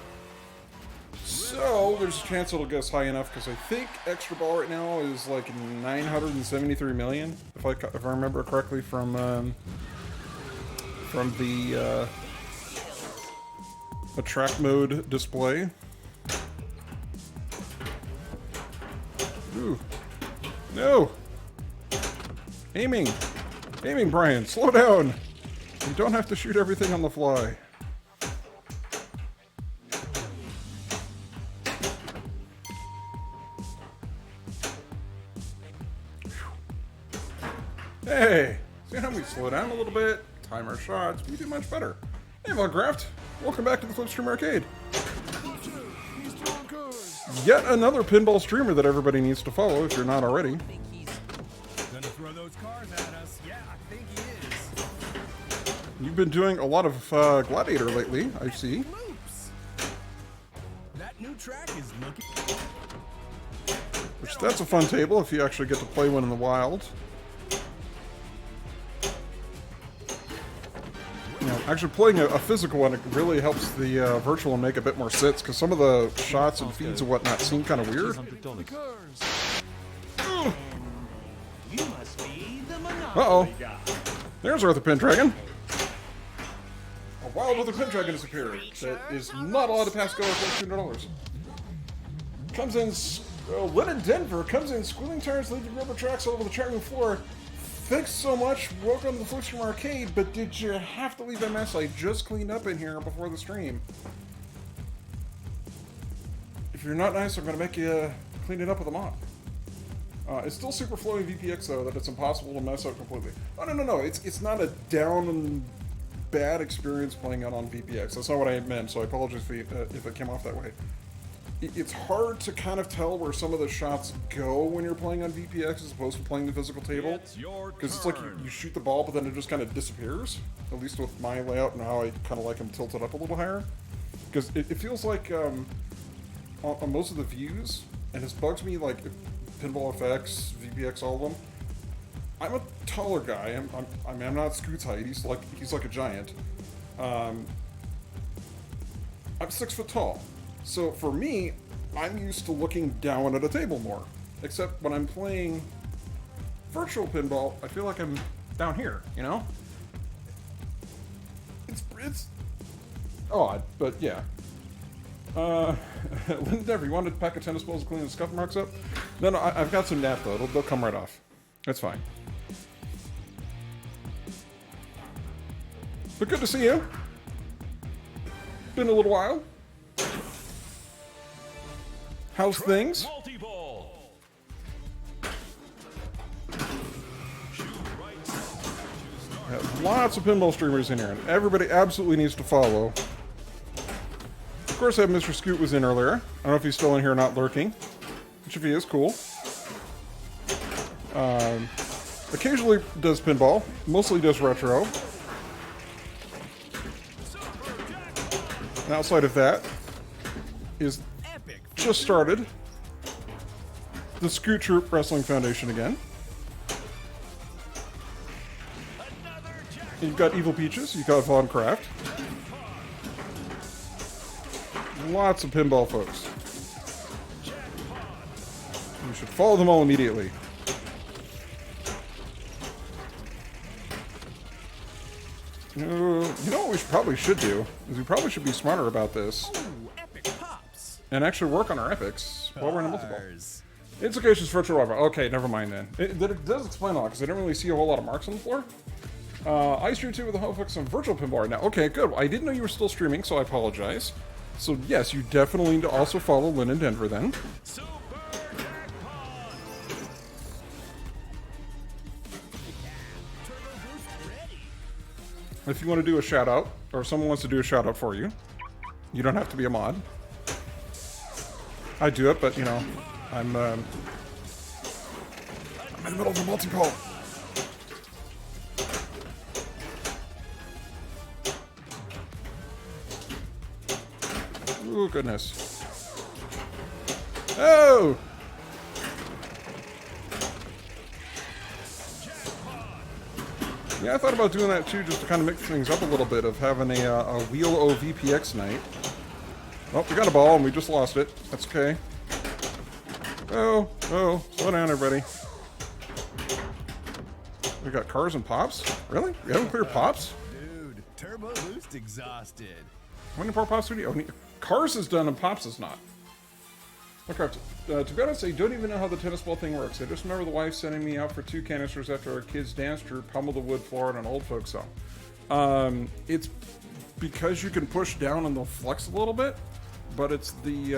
So, there's a chance it'll get us high enough, because I think extra ball right now is like 973 million, if I remember correctly from the attract mode display. Ooh. No! Aiming! Aiming, Brian! Slow down! You don't have to shoot everything on the fly. Hey! See how we slow down a little bit, time our shots, we do much better. Hey, Volgraft! Welcome back to the Flipstream Arcade. Yet another pinball streamer that everybody needs to follow if you're not already. Gonna throw those cars at us. Yeah, I think he is. You've been doing a lot of Gladiator lately, I see. Loops. That new track is looking. Which, that's a fun table if you actually get to play one in the wild. You know, actually playing a physical one, it really helps the virtual one make a bit more sense, because some of the shots and feeds and whatnot seem kind of weird. Uh-oh. There's Arthur Pendragon. A wild Arthur Pendragon has appeared that is not allowed to pass go for $200. Comes in, Lennon Denver comes in, squealing tires, leaving rubber tracks all over the chat room floor. Thanks so much. Welcome to the Flipstream Arcade, but did you have to leave a mess I just cleaned up in here before the stream? If you're not nice, I'm going to make you clean it up with a mop. It's still super flowy VPX, though, that it's impossible to mess up completely. Oh, no. It's not a down and bad experience playing out on VPX. That's not what I meant, so I apologize if it came off that way. It's hard to kind of tell where some of the shots go when you're playing on VPX as opposed to playing the physical table. Because it's like you shoot the ball, but then it just kind of disappears. At least with my layout and how I kind of like them tilted up a little higher. Because it feels like on most of the views, and this bugs me like Pinball FX, VPX, all of them. I'm a taller guy. I'm not Scoot's height. He's like a giant. I'm 6 foot tall. So for me, I'm used to looking down at a table more. Except when I'm playing virtual pinball, I feel like I'm down here, you know? It's odd, but yeah. Linda, you wanted a pack of tennis balls to clean the scuff marks up? No, I've got some nap though. They'll come right off. That's fine. But good to see you. Been a little while. How's things? Lots of pinball streamers in here, and everybody absolutely needs to follow. Of course, I have Mr. Scoot was in earlier. I don't know if he's still in here or not lurking. Which, if he is, cool. Occasionally does pinball. Mostly does retro. And outside of that is Epic. just started the Scoot Troop Wrestling Foundation again. You've got Evil Peaches, you've got Von Kraft. Lots of pinball folks. You should follow them all immediately. You know what we probably should do? Is we probably should be smarter about this. Ooh, epic pops. And actually work on our epics while we're in a multiple. Cars. Instigations virtual rival. Okay, never mind then. It does explain a lot, because I didn't really see a whole lot of marks on the floor. I stream too with a whole focus on virtual pinball right now. Okay, good. I didn't know you were still streaming, so I apologize. So yes, you definitely need to also follow Lynn in Denver then. Super jackpot! If you want to do a shout out, or if someone wants to do a shout out for you, you don't have to be a mod. I do it, but you know, I'm in the middle of a multi-poll. Oh, goodness. Oh! Yeah, I thought about doing that too, just to kind of mix things up a little bit, of having a Wheel O VPX night. Oh, we got a ball and we just lost it. That's okay. Oh, slow down, everybody. We got cars and pops? Really? We haven't cleared pops? Dude, turbo boost exhausted. How many more pops do we need? Oh, cars is done and pops is not. Okay, to be honest, I don't even know how the tennis ball thing works. I just remember the wife sending me out for 2 canisters after our kids' dance troupe pummeled the wood floor at an old folks' home. It's because you can push down and they'll flex a little bit, but it's the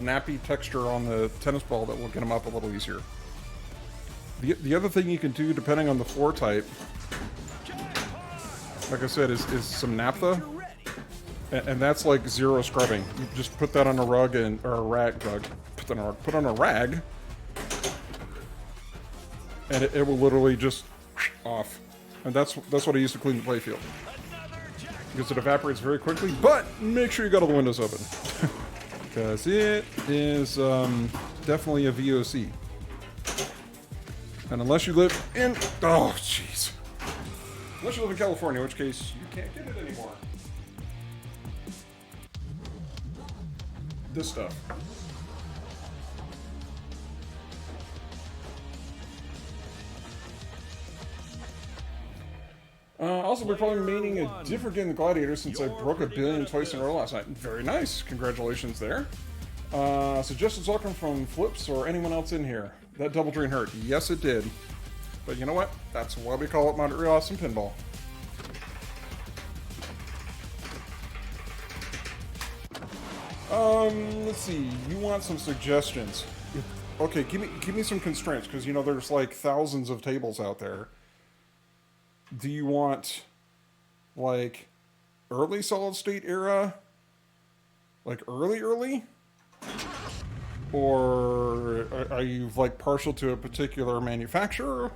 nappy texture on the tennis ball that will get them up a little easier. The other thing you can do, depending on the floor type, like I said, is some naphtha. And that's like 0 scrubbing. You just put that on a rug or a rag. Put on a rag, and it will literally just off. And that's what I use to clean the playfield, because it evaporates very quickly. But make sure you got all the windows open, because it is definitely a VOC. And unless you live in unless you live in California, in which case you can't get it anymore. This stuff. Also, we're probably maining a different game than Gladiator since I broke 1 billion twice in a row last night. Very nice. Congratulations there. Suggestions welcome from Flips or anyone else in here. That double drain hurt. Yes, it did. But you know what? That's why we call it Montreal Awesome Pinball. Let's see. You want some suggestions? Okay, give me some constraints, because you know there's like thousands of tables out there. Do you want like early solid state era? Like early? Or are you like partial to a particular manufacturer?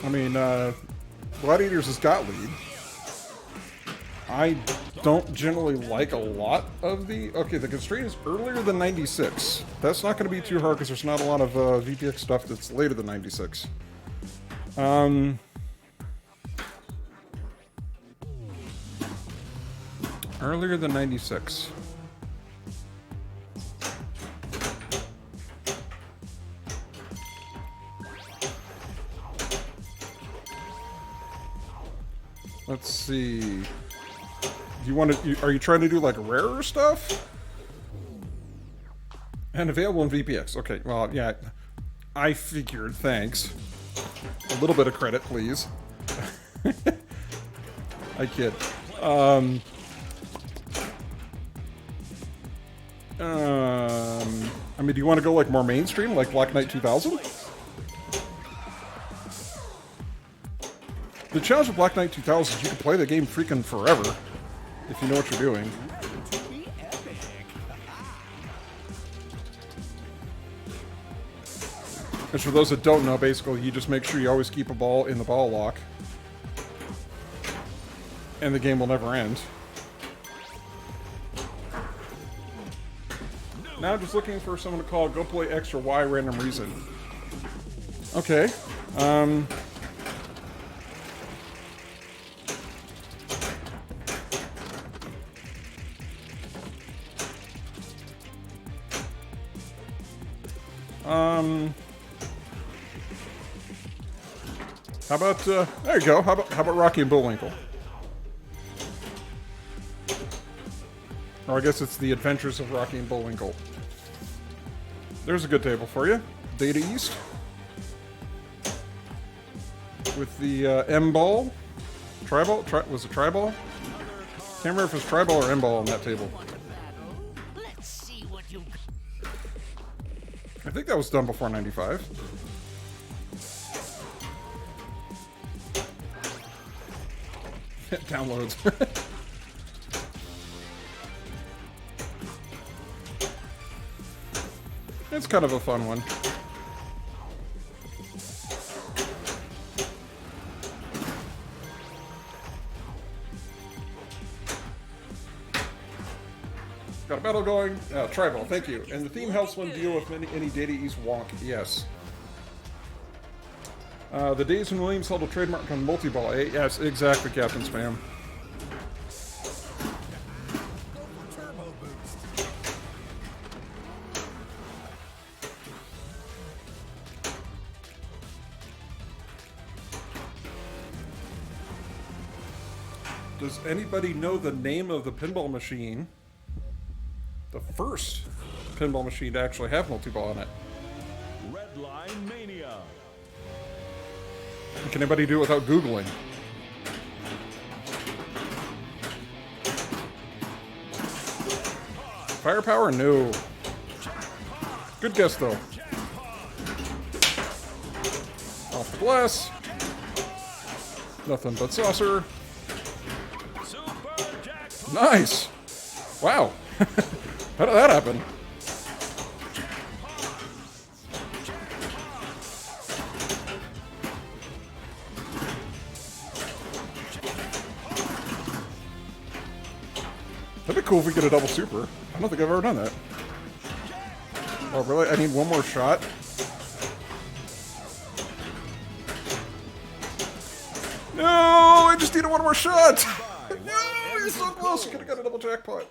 I mean, Gladiators has got lead. I don't generally like a lot of the... Okay, the constraint is earlier than 96. That's not going to be too hard because there's not a lot of VPX stuff that's later than 96. Earlier than 96. Let's see... You want to? Are you trying to do like rarer stuff? And available in VPX. Okay, well, yeah, I figured. Thanks. A little bit of credit, please. I kid. I mean, do you want to go like more mainstream, like Black Knight 2000? The challenge with Black Knight 2000 is you can play the game freaking forever. If you know what you're doing. And for those that don't know, basically, you just make sure you always keep a ball in the ball lock. And the game will never end. Now I'm just looking for someone to call. Go play X or Y random reason. Okay. How about, there you go. How about Rocky and Bullwinkle? Or I guess it's the Adventures of Rocky and Bullwinkle. There's a good table for you. Data East. With the M-ball. Tri-ball? Was it Tri-ball? Can't remember if it's Tri-ball or M-ball on that table. Let's see what you. I think that was done before 95. Downloads. It's kind of a fun one. Got a battle going. Tribal, thank you. And the theme helps one deal with any Data East wonk. Yes. The days when Williams held a trademark on multi-ball. Yes, exactly, Captain Spam. Turbo boost. Does anybody know the name of the pinball machine? The first pinball machine to actually have multi-ball on it. Redline Mania. Can anybody do it without Googling? Firepower? No. Good guess, though. Off the glass. Nothing but saucer. Nice! Wow. How did that happen? That'd be cool if we get a double super. I don't think I've ever done that. Oh, really? I need one more shot? No! I just needed one more shot! No! You're so close! You could have got a double jackpot.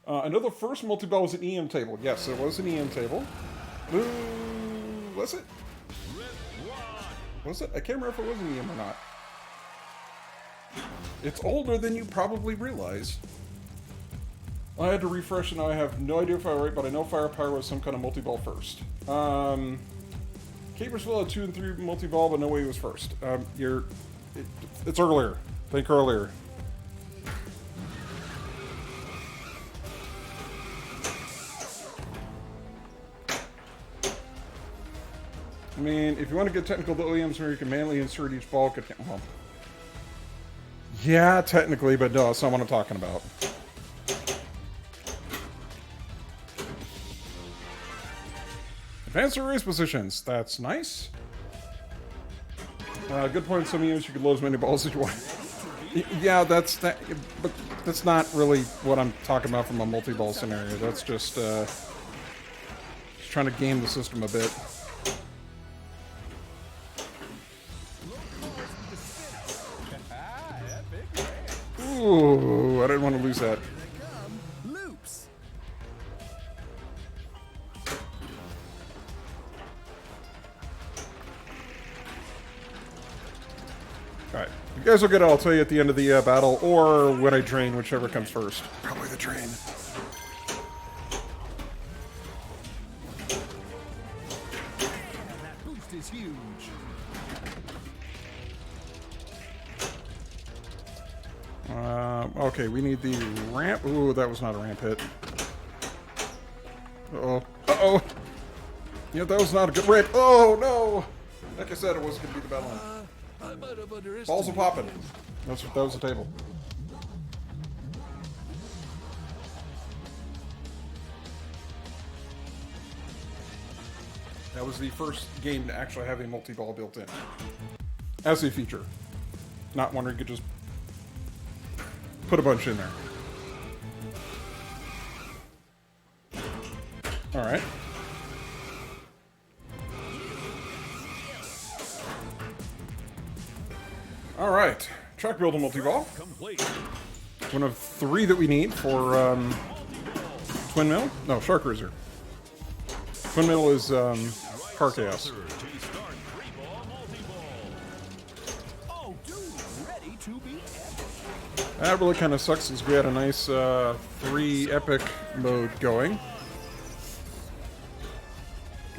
I know the first multi-ball was an EM table. Yes, it was an EM table. Ooh, was it? Was it? I can't remember if it was an EM or not. It's older than you probably realize. I had to refresh and I have no idea if I was right, but I know Firepower was some kind of multi-ball first. Capersville had 2 and 3 multi-ball, but no way it was first. It's earlier. Think earlier. I mean, if you want to get technical, the OEMs where you can manually insert each ball could... Well, yeah, technically, but no, that's not what I'm talking about. Advanced race positions. That's nice. Good point. Some years you could load as many balls as you want. Yeah, that's that. But that's not really what I'm talking about from a multi-ball scenario. That's just trying to game the system a bit. Ooh, I didn't want to lose that. Loops. Alright, you guys will get it, I'll tell you at the end of the battle, or when I drain, whichever comes first. Probably the drain. That boost is huge. Okay, we need the ramp. Ooh, that was not a ramp hit. Uh-oh. Uh-oh! Yeah, that was not a good ramp. Oh, no! Like I said, it wasn't going to be the battle line. I might have underestimated. Balls are popping. That was the table. That was the first game to actually have a multi-ball built in. As a feature. not one where you could just put a bunch in there. Alright. Alright. Track build a multi-ball. Complete. One of 3 that we need for Twin Mill? No, Shark Cruiser. Twin Mill is Car Chaos. To start free ball multi-ball. Oh, dude, ready to be epic. That really kind of sucks since we had a nice 3 epic mode going.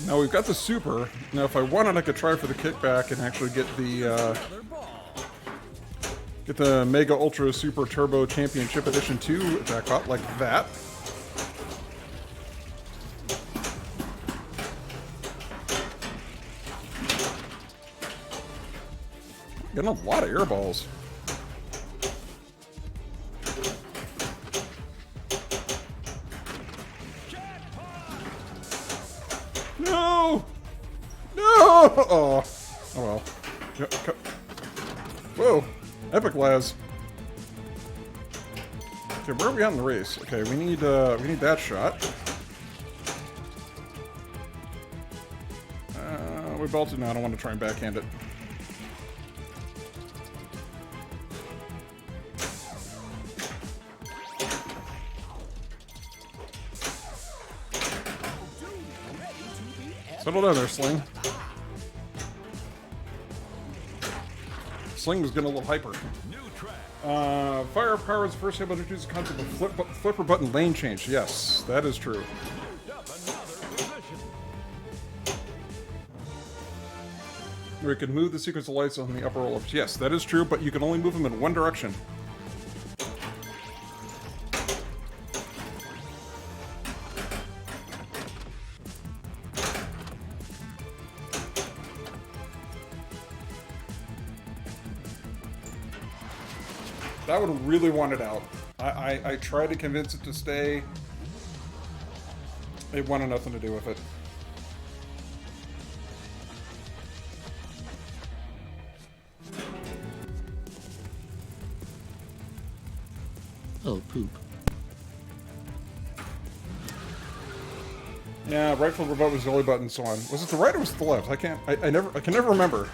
Now we've got the super. Now if I wanted, I could try for the kickback and actually get the Mega Ultra Super Turbo Championship Edition 2 jackpot like that. Getting a lot of air balls. No! No! Oh, oh well. Whoa! Epic Laz. Okay, where are we at in the race? Okay, we need that shot. We belted now. I don't want to try and backhand it. Settle down there, Sling. Sling was getting a little hyper. New track. Firepower is the first able to introduce the concept of flipper button lane change. Yes, that is true. Up another position. Where you can move the sequence of lights on the upper roll-ups. Yes, that is true, but you can only move them in one direction. That one really wanted out. I tried to convince it to stay. It wanted nothing to do with it. Oh, poop. Yeah, right flipper button was the only button, so on. Was it the right or was it the left? I can never remember.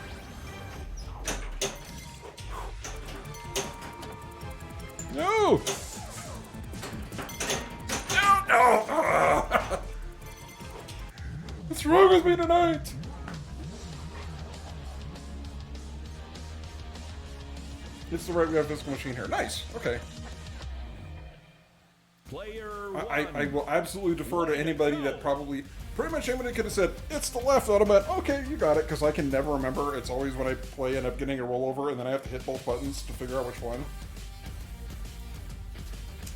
No! No! What's wrong with me tonight? It's the right we have physical machine here. Nice. Okay. Player I one. will absolutely defer to anybody that pretty much anybody could have said, it's the left. I'd have been, okay, you got it, because I can never remember. It's always when I play end up getting a rollover, and then I have to hit both buttons to figure out which one.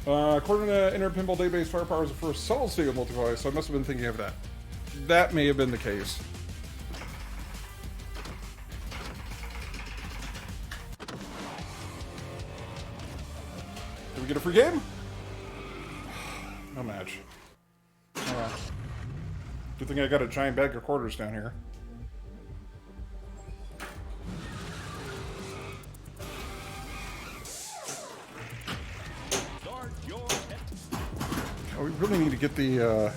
According to Internet Pinball Database, Firepower is the first solid-state multiplayer, so I must have been thinking of that. That may have been the case. Did we get a free game? No match. Oh well. Good thing I got a giant bag of quarters down here. Start your Oh, we really need to get the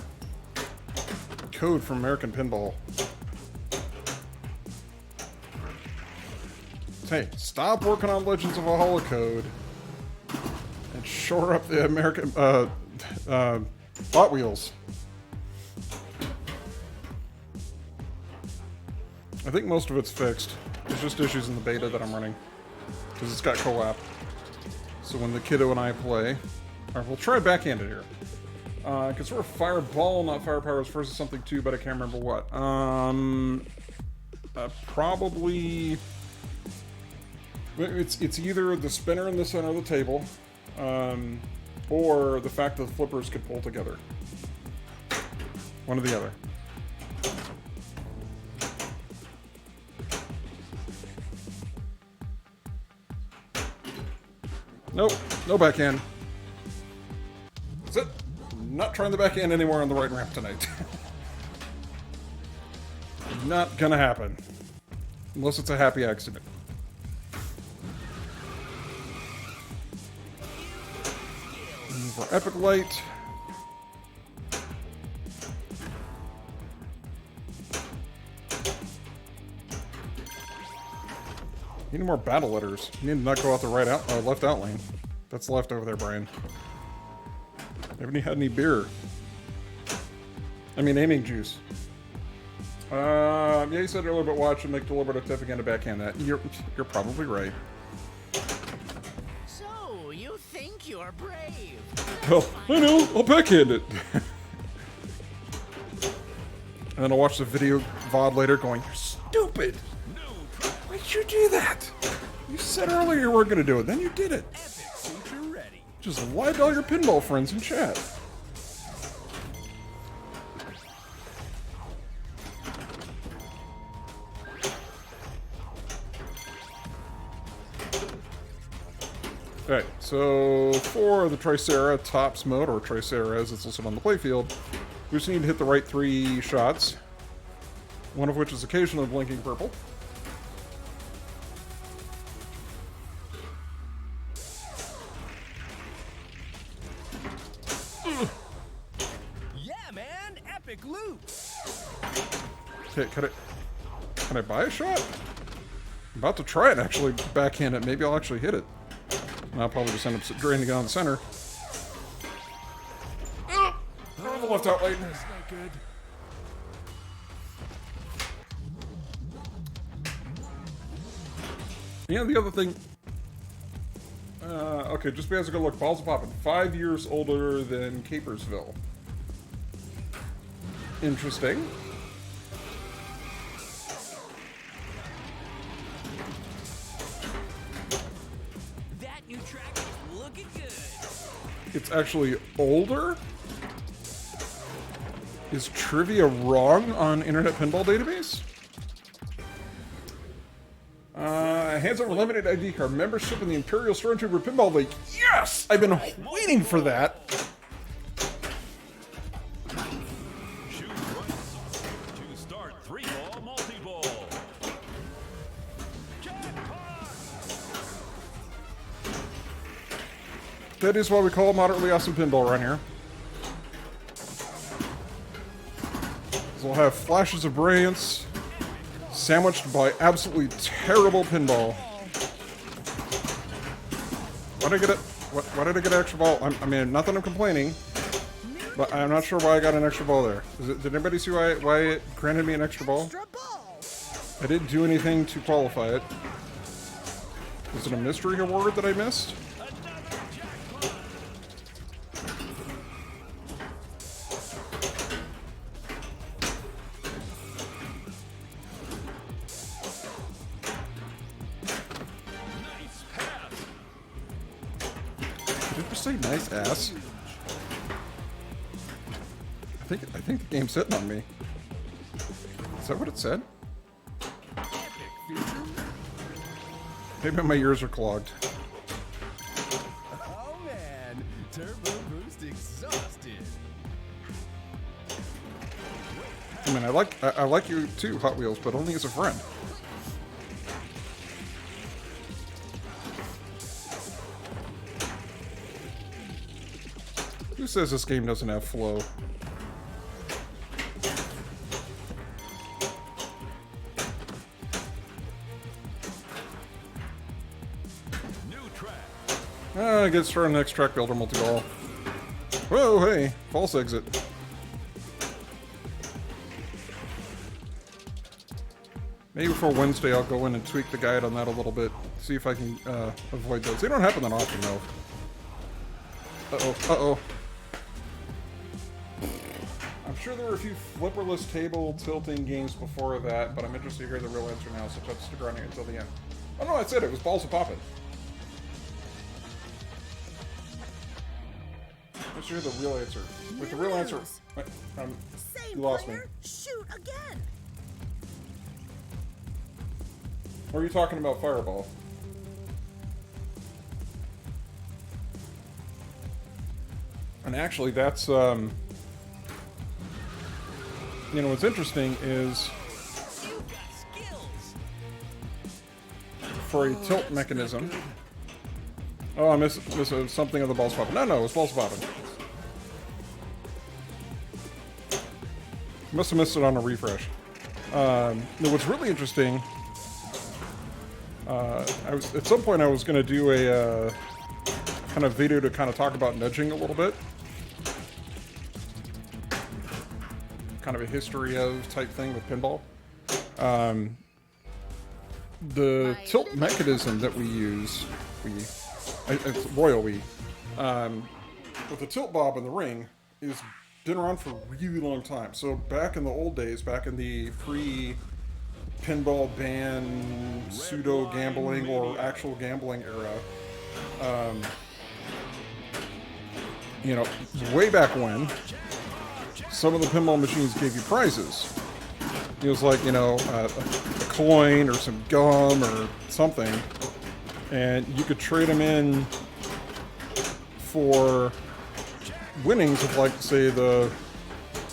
code from American Pinball. Hey, stop working on Legends of Valhalla code and shore up the American Hot Wheels. I think most of it's fixed. There's just issues in the beta that I'm running because it's got co-op. So when the kiddo and I play, or we'll try backhanded here. Because we're Fireball, not Firepower, is first or something too, but I can't remember what. Probably. It's either the spinner in the center of the table, or the fact that the flippers could pull together. One or the other. Nope, no backhand. That's it. Not trying the backhand anymore on the right ramp tonight. Not gonna happen. Unless it's a happy accident. For Epic Light. You need more battle letters. You need to not go out the right out, left out lane. That's left over there, Brian. Haven't you had any beer? I mean, aiming juice. Yeah, you said earlier, but watch and make deliberate attempt again to backhand that. You're probably right. So, you think you're brave? Well, I know. I'll backhand it. And then I'll watch the video VOD later going, you're stupid. Why did you do that? You said earlier you weren't going to do it. Then you did it. Ready. Just lied to all your pinball friends in chat. Alright, so for the Tricera Tops mode, or Tricera as it's listed on the playfield, we just need to hit the right 3 shots. One of which is occasionally blinking purple. Yeah, man. Epic loops. Okay, can I buy a shot? I'm about to try it, actually, backhand it. Maybe I'll actually hit it. And I'll probably just end up draining it on the center. The left out lane. That's not good. Yeah, the other thing... okay, just because I go look, balls are popping. 5 years older than Capersville. Interesting. That new track is looking good. It's actually older? Is trivia wrong on Internet Pinball Database? Hands over limited ID card. Membership in the Imperial Stormtrooper Pinball League. Yes! I've been waiting for that. Choose right to start 3-ball multi-ball. Jackpot! That is why we call it moderately awesome pinball around here. We'll have flashes of brilliance, sandwiched by absolutely terrible pinball. Why did I get an extra ball? I mean, not that I'm complaining, but I'm not sure why I got an extra ball there. Did anybody see why it granted me an extra ball? Extra ball. I didn't do anything to qualify it. Was it a mystery award that I missed? Did you say nice ass? I think the game's hitting on me. Is that what it said? Maybe my ears are clogged. Oh man, turbo boost exhausted. I mean, I like you too, Hot Wheels, but only as a friend. Who says this game doesn't have flow? Get started on the next track builder multi-ball. Whoa, hey, false exit. Maybe before Wednesday I'll go in and tweak the guide on that a little bit. See if I can avoid those. They don't happen that often though. Uh-oh. I'm sure there were a few flipperless table tilting games before that, but I'm interested to hear the real answer now, so let's stick around here until the end. Oh no, that's it. It was balls of poppin'. Let's hear the real answer. With the real answer, Same you lost player, me. shoot again. Or are you talking about Fireball? And actually, that's, you know, what's interesting is for a tilt mechanism. Oh, I missed something of the balls popping. No, it's balls popping. Must have missed it on a refresh. No, what's really interesting, at some point I was going to do a kind of video to kind of talk about nudging a little bit. Kind of a history of type thing with pinball. The tilt mechanism that we use, it's royal we, with the tilt bob in the ring, is been around for a really long time. So back in the old days, back in the pre-pinball ban, pseudo-gambling or actual gambling era, you know, way back when, some of the pinball machines gave you prizes. It was like, you know, a coin or some gum or something, and you could trade them in for winnings of, like, say, the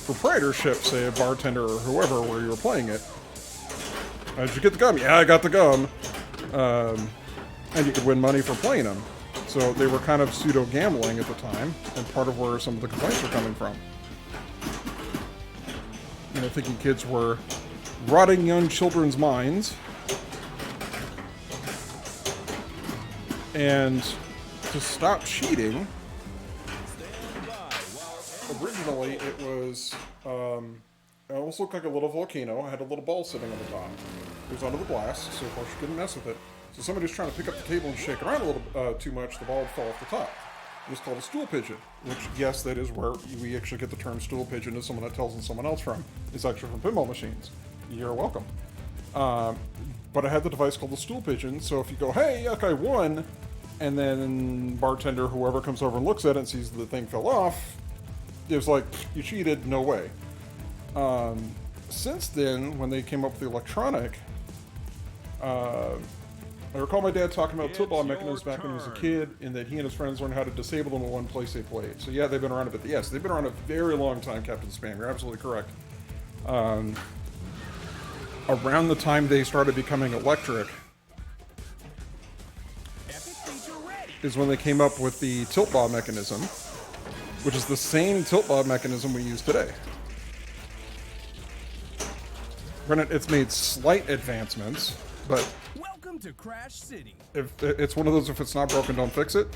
proprietorship, say, a bartender or whoever, where you were playing it. Did you get the gum? Yeah, I got the gum. And you could win money for playing them. So they were kind of pseudo-gambling at the time, and part of where some of the complaints were coming from. You know, thinking kids were rotting young children's minds. And to stop cheating, originally it was, it almost looked like a little volcano. I had a little ball sitting on the top. It was under the glass, so of course you couldn't mess with it. So somebody was trying to pick up the table and shake it around a little too much, the ball would fall off the top. It was called a stool pigeon, which, yes, that is where we actually get the term stool pigeon as someone that tells on someone else from. It's actually from pinball machines. You're welcome. But I had the device called the stool pigeon, so if you go, hey, yuck, I won, and then bartender, whoever comes over and looks at it and sees the thing fell off, it was like, you cheated, no way. Since then, when they came up with the electronic, I recall my dad talking about tilt ball mechanisms back when he was a kid, and that he and his friends learned how to disable them in one place they played. So yeah, they've been around a bit. Yes, they've been around a very long time, Captain Spam. You're absolutely correct. Around the time they started becoming electric is when they came up with the tilt bob mechanism, which is the same tilt bob mechanism we use today. Granted, it's made slight advancements, but Welcome to Crash City. if it's one of those, if it's not broken, don't fix it.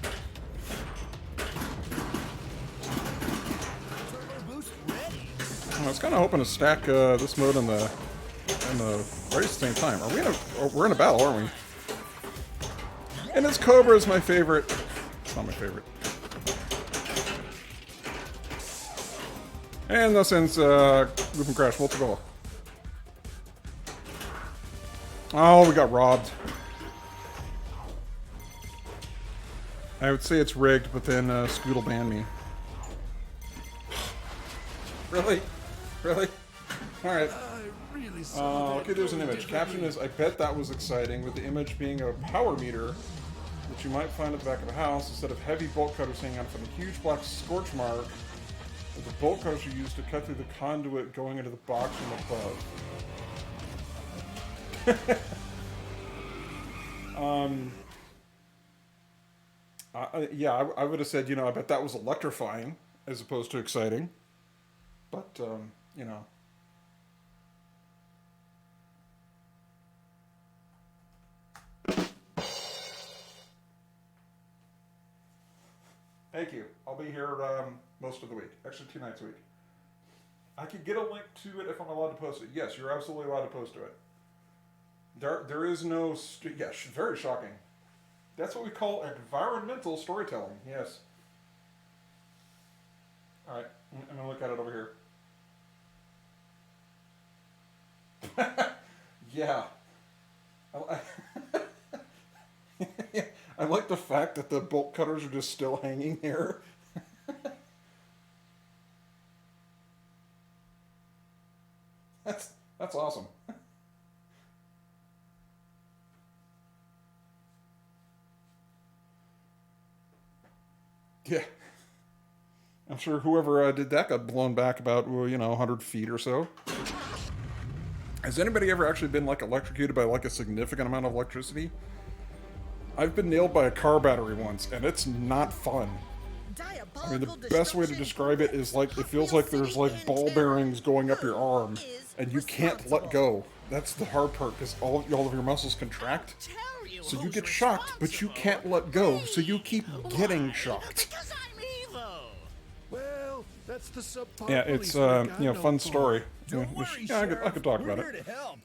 Turbo boost ready. I was kind of hoping to stack this mode and the race at the same time. Are we in we're in a battle, aren't we? And this Cobra is my favorite. It's not my favorite. And thus ends Loop and Crash multiple. Oh, we got robbed. I would say it's rigged, but then Scoodle banned me. Really? Really? Alright. Okay, there's an image. Caption is, I bet that was exciting, with the image being a power meter that you might find at the back of a house, instead of heavy bolt cutters hanging out from a huge black scorch mark. The bolt cutters are used to cut through the conduit going into the box from above. Yeah, I would have said, you know, I bet that was electrifying as opposed to exciting. But, you know. Thank you. I'll be here most of the week. Actually, 2 nights a week. I could get a link to it if I'm allowed to post it. Yes, you're absolutely allowed to post to it. There is no... yes, very shocking. That's what we call environmental storytelling. Yes. Alright, I'm going to look at it over here. Yeah. I like the fact that the bolt cutters are just still hanging there. That's awesome. Yeah. I'm sure whoever did that got blown back about, well, you know, 100 feet or so. Has anybody ever actually been, like, electrocuted by, like, a significant amount of electricity? I've been nailed by a car battery once, and it's not fun. I mean, Diabolical the best way to destruction describe it is like, it Hot feels Wheels like there's City like in ball terror. bearings going up your Who arm, is and you can't let responsible? go. That's the hard part, because all of your muscles contract. Tell you So you who's get shocked, but you can't let go, so you keep getting Why? shocked. Because I'm evil. Well, that's the subpar Yeah, police it's work I'm you know, known fun for. story. Don't Yeah, worry, yeah, I could Sheriff. talk We're about here it. to help.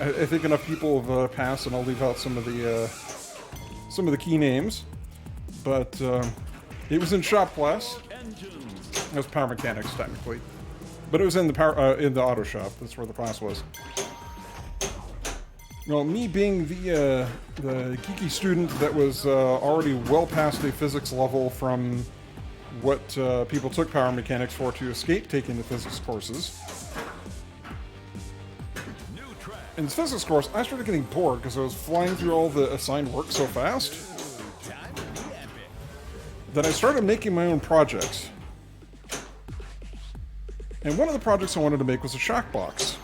I think enough people have passed, and I'll leave out some of the key names. But it was in shop class. It was power mechanics technically, but it was in the auto shop. That's where the class was. Well, me being the geeky student that was already well past a physics level from what people took power mechanics for to escape taking the physics courses. In the physics course, I started getting bored because I was flying through all the assigned work so fast that I started making my own projects. And one of the projects I wanted to make was a shock box.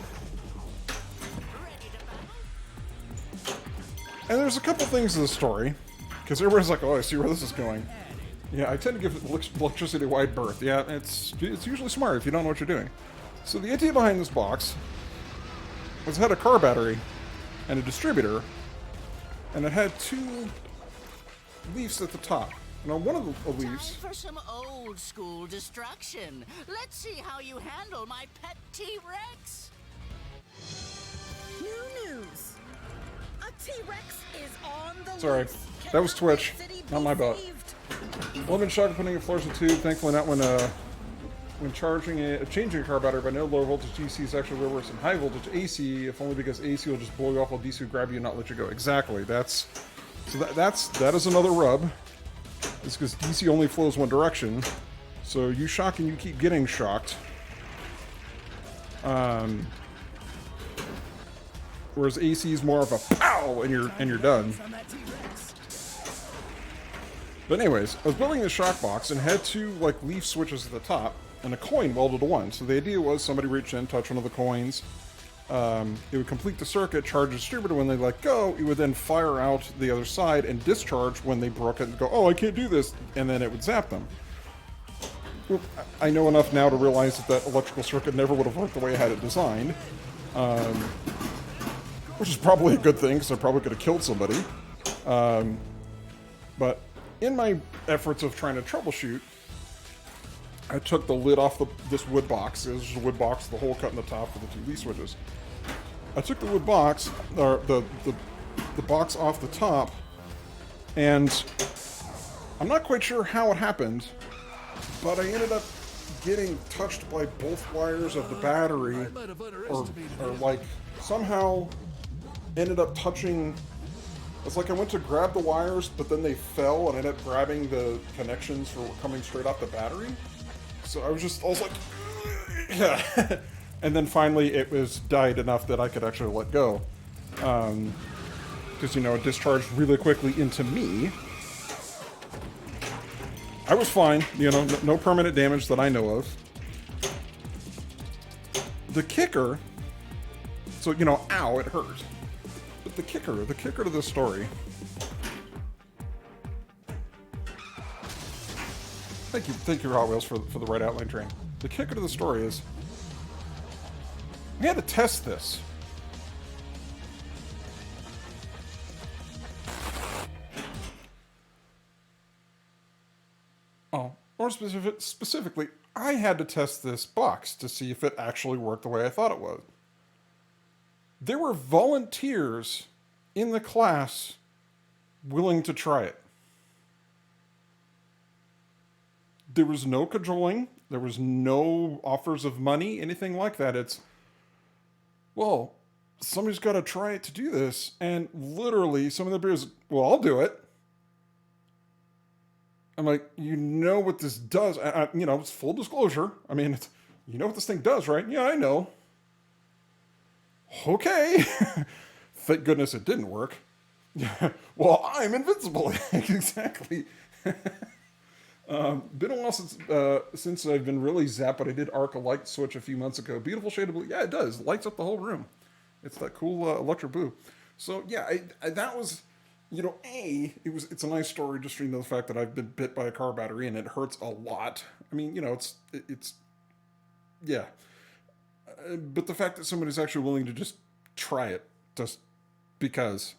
And there's a couple things to the story, because everybody's like, oh, I see where this is going. Yeah, I tend to give electricity wide berth. Yeah, it's usually smart if you don't know what you're doing. So the idea behind this box was it had a car battery and a distributor, and it had two leaves at the top. And on one of the leaves, Time for some old school destruction. Let's see how you handle my pet T-Rex. New news. A T-Rex is on the sorry, loose. that was Cannot Twitch, let City not be my butt. saved. Lemon shock putting a fluorescent tube. Thankfully not when changing a car battery by no low voltage DC is actually way worse than high voltage AC, if only because AC will just blow you off while DC will grab you and not let you go. Exactly. That is another rub. It's because DC only flows one direction. So you shock and you keep getting shocked. Whereas AC is more of a pow and you're done. But anyways, I was building the shock box and had two like leaf switches at the top and a coin welded to one. So the idea was somebody reached in, touch one of the coins. It would complete the circuit, charge the distributor when they let go. It would then fire out the other side and discharge when they broke it and go, oh, I can't do this. And then it would zap them. Well, I know enough now to realize that that electrical circuit never would have worked the way I had it designed. Which is probably a good thing because I probably could have killed somebody. But in my efforts of trying to troubleshoot, I took the lid off this wood box. It was just a wood box, the hole cut in the top for the two leaf switches. I took the wood box, or the box off the top, and I'm not quite sure how it happened, but I ended up getting touched by both wires of the battery, or like somehow ended up touching. It's like I went to grab the wires, but then they fell, and I ended up grabbing the connections for coming straight off the battery. So I was like, yeah. And then finally it was died enough that I could actually let go. Because, you know, it discharged really quickly into me. I was fine, you know, no permanent damage that I know of. The kicker, so, you know, ow, it hurt. But the kicker to this story. Thank you, Hot Wheels, for the right outline train. The kicker to the story is, we had to test this. Oh, or specifically, I had to test this box to see if it actually worked the way I thought it would. There were volunteers in the class willing to try it. There was no cajoling. There was no offers of money, anything like that. It's, well, somebody's got to try it to do this. And literally, some of the beers, well, I'll do it. I'm like, you know what this does? You know, it's full disclosure. I mean, you know what this thing does, right? Yeah, I know. Okay. Thank goodness it didn't work. Well, I'm invincible. Exactly. Been a while since I've been really zapped, but I did arc a light switch a few months ago. Beautiful shade of blue. Yeah, it does. Lights up the whole room. It's that cool electro blue. So yeah, that was, you know, it's a nice story just to know the fact that I've been bit by a car battery and it hurts a lot. I mean, you know, it's yeah. But the fact that somebody's actually willing to just try it, just because.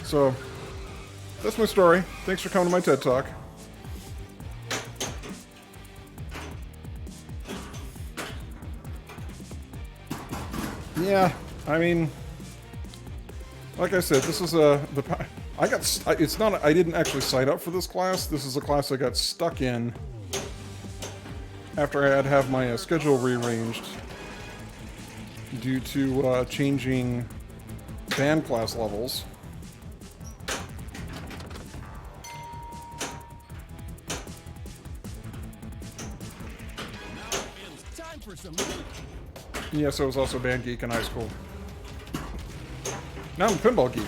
So, that's my story. Thanks for coming to my TED Talk. Yeah, I mean, like I said, this is I didn't actually sign up for this class. This is a class I got stuck in after I had to have my schedule rearranged due to changing band class levels. Time for some. Yes, I was also a band geek in high school. Now I'm a pinball geek.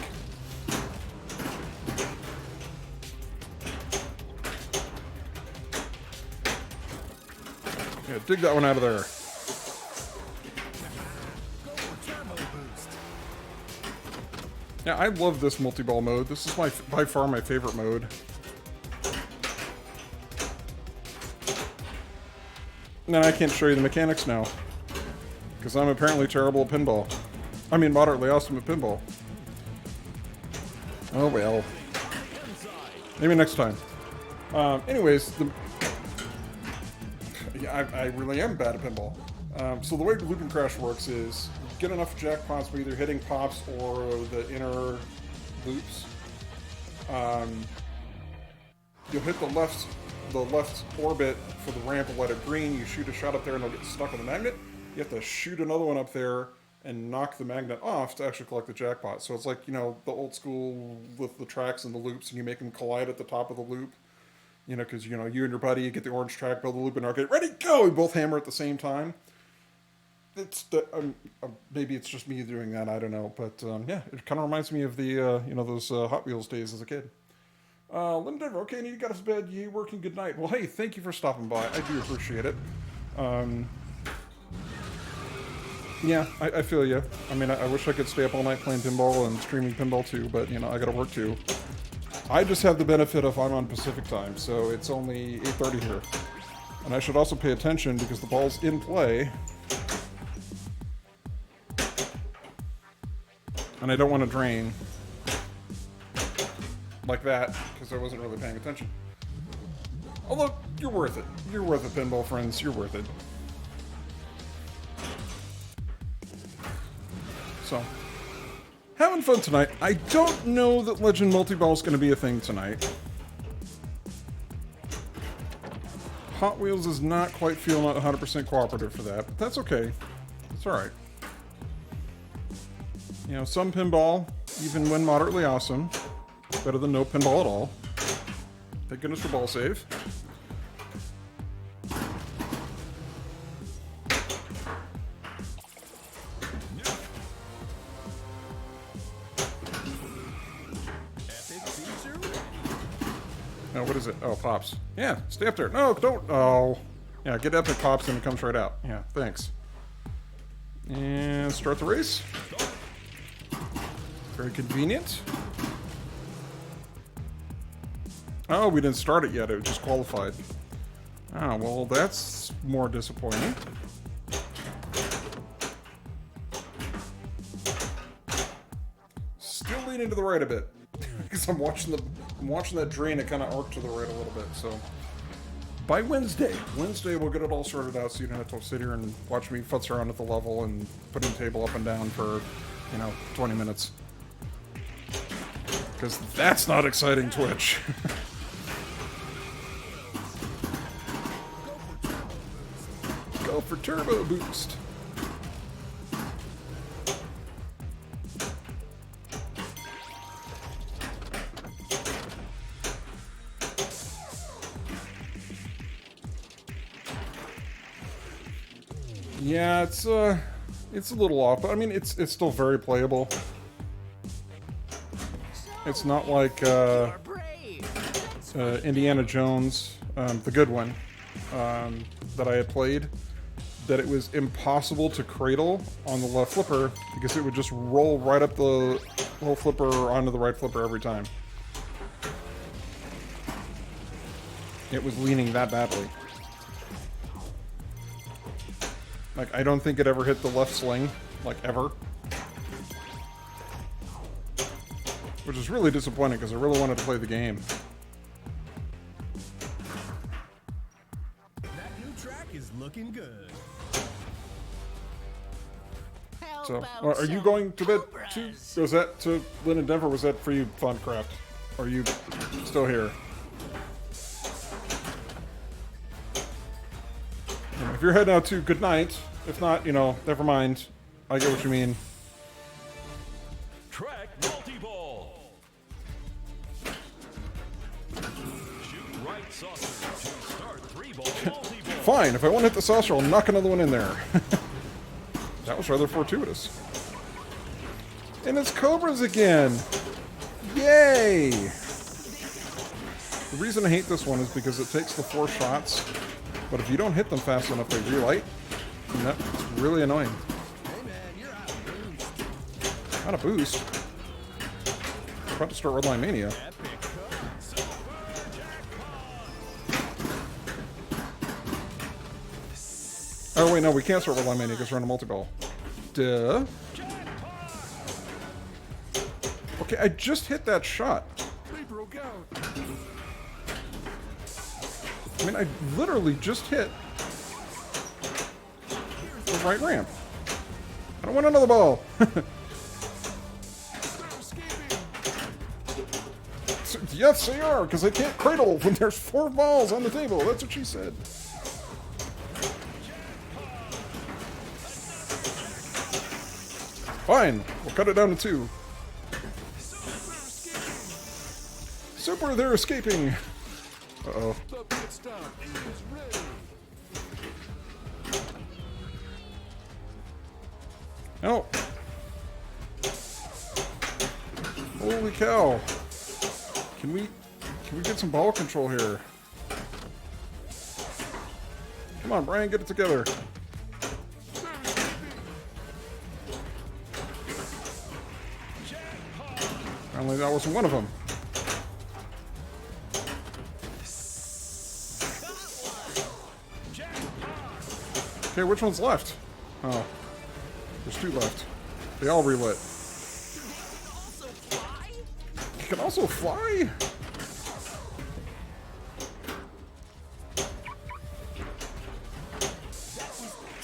Yeah, dig that one out of there. Yeah, I love this multi-ball mode. This is by far my favorite mode. No, I can't show you the mechanics now. Because I'm apparently terrible at pinball. I mean, moderately awesome at pinball. Oh well. Maybe next time. Anyways, I really am bad at pinball. So the way Loop and Crash works is you get enough jackpots by either hitting pops or the inner loops. You'll hit the left orbit for the ramp and let it green. You shoot a shot up there and it'll get stuck on the magnet. You have to shoot another one up there and knock the magnet off to actually collect the jackpot. So it's like, you know, the old school with the tracks and the loops, and you make them collide at the top of the loop. You know, because, you know, you and your buddy, you get the orange track, build the loop, and arcade, ready, go! We both hammer at the same time. Maybe it's just me doing that, I don't know. But, yeah, it kind of reminds me of the, you know, those Hot Wheels days as a kid. Linda Denver, okay, you got us to bed, you working, good night. Well, hey, thank you for stopping by. I do appreciate it. Yeah, I feel you. I mean, I wish I could stay up all night playing pinball and streaming pinball too, but, you know, I gotta work too. I just have the benefit of I'm on Pacific time, so it's only 8:30 here. And I should also pay attention because the ball's in play. And I don't want to drain like that because I wasn't really paying attention. Although, you're worth it. You're worth it, pinball friends. You're worth it. So, having fun tonight. I don't know that Legend Multi-Ball is going to be a thing tonight. Hot Wheels is not quite feeling 100% cooperative for that, but that's okay. It's alright. You know, some pinball, even when moderately awesome, better than no pinball at all. Thank goodness for ball save. What is it? Oh, pops. Yeah, stay up there. No, don't. Oh. Yeah, get epic pops and it comes right out. Yeah, thanks. And start the race. Very convenient. Oh, we didn't start it yet. It just qualified. Oh, well, that's more disappointing. Still leaning to the right a bit. Because I'm watching that drain, it kind of arc to the right a little bit, so. By Wednesday we'll get it all sorted out so you don't have to sit here and watch me futz around at the level and putting the table up and down for, 20 minutes. Because that's not exciting, Twitch. Go for Turbo Boost. Yeah, it's a little off, but I mean, it's still very playable. It's not like Indiana Jones, the good one, that I had played, that it was impossible to cradle on the left flipper because it would just roll right up the whole flipper onto the right flipper every time. It was leaning that badly. Like, I don't think it ever hit the left sling, like, ever. Which is really disappointing because I really wanted to play the game. That new track is looking good. How So, about are you some going to bed too? cobras? Was that to Lynn and Denver? Was that for you, Funcraft? Or are you still here? If you're heading out too, good night. If not, you know, never mind. I get what you mean. Track multi-ball. Shoot right saucer to start 3-ball multi-ball. Fine, if I want to hit the saucer, I'll knock another one in there. That was rather fortuitous. And it's Cobras again! Yay! The reason I hate this one is because it takes the 4 shots, but if you don't hit them fast enough, they relight. And that's really annoying. Hey man, you're out of boost. Not a boost. I'm about to start Redline Mania. Epic cut. Super jackpot. Oh wait, no, we can't start Redline Mania because we're on a multi-ball. Duh. Okay, I just hit that shot. We broke out. I mean, I literally just hit the right ramp. I don't want another ball. So, yes, they are, because I can't cradle when there's 4 balls on the table. That's what she said. Fine, we'll cut it down to 2. Super, they're escaping. Uh-oh. The pit stop is ready. Oh. Holy cow. Can we get some ball control here? Come on, Brian, get it together. Apparently that wasn't one of them. Okay, which one's left? Oh. There's 2 left. They all relit. Also fly? You can also fly?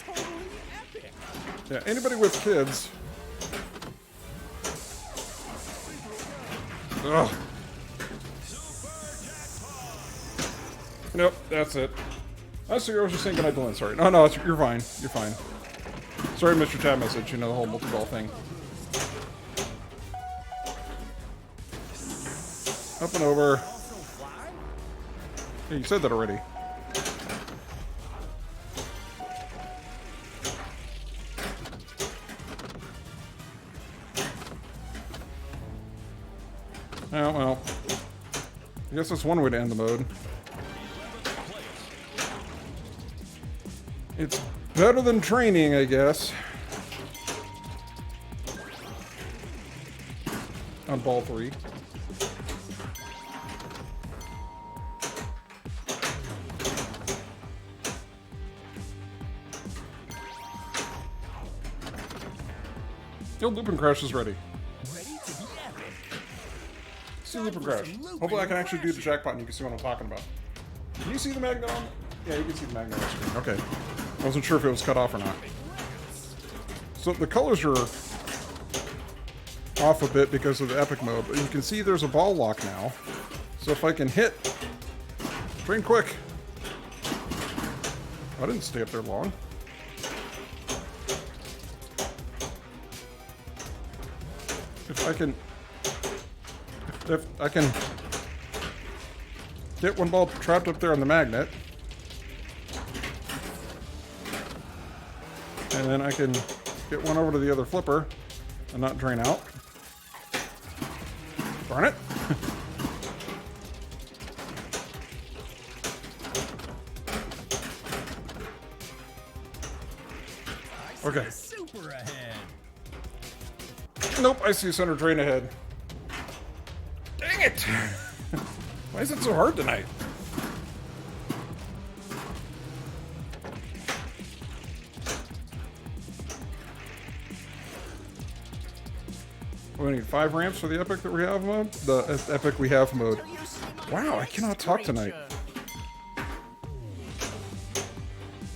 Totally epic. Yeah, anybody with kids. Ugh. Nope, that's it. I see. I was just saying goodnight to Lynn. Sorry. No, you're fine. You're fine. Sorry, Mr. Tab message. You know the whole multi-ball thing. Up and over. Yeah, you said that already. Oh, well. I guess that's one way to end the mode. It's better than training, I guess. On ball 3. Yo, Looping Crash is ready. Ready to be epic. See Looping Crash. Hopefully I can actually do the jackpot and you can see what I'm talking about. Can you see the magnet on? Yeah, you can see the magnet on the screen. Okay. I wasn't sure if it was cut off or not. So the colors are off a bit because of the epic mode, but you can see there's a ball lock now. So if I can hit... Train quick! I didn't stay up there long. If I can get one ball trapped up there on the magnet, and then I can get one over to the other flipper and not drain out. Darn it. Okay. Super ahead. Nope, I see a center drain ahead. Dang it! Why is it so hard tonight? We need 5 ramps for the epic that we have mode? The epic we have mode. Wow, I cannot talk tonight.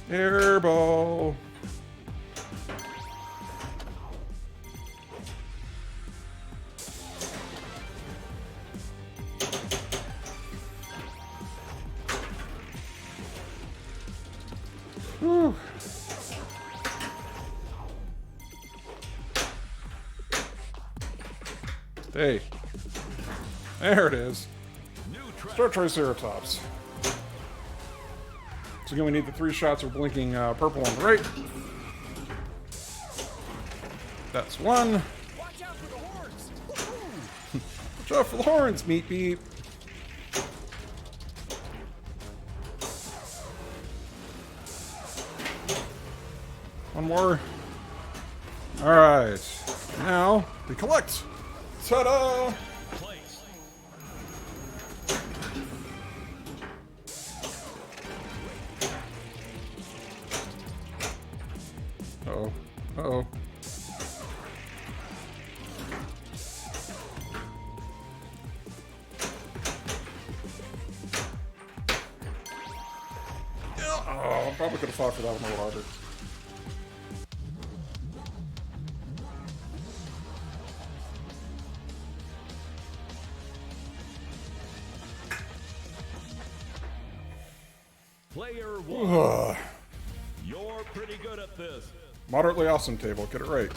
Airball. Whew. Hey. There it is. Star Triceratops. So again, we need the 3 shots of blinking purple on the right. That's 1. Watch out for the horns. Watch out for the horns, Meat Beat. One more. Alright. Now, we collect. Ta-da! Uh-oh. Uh-oh. Oh, I probably could have fought for that one a little harder. Player 1. You're pretty good at this. Moderately awesome table. Get it right.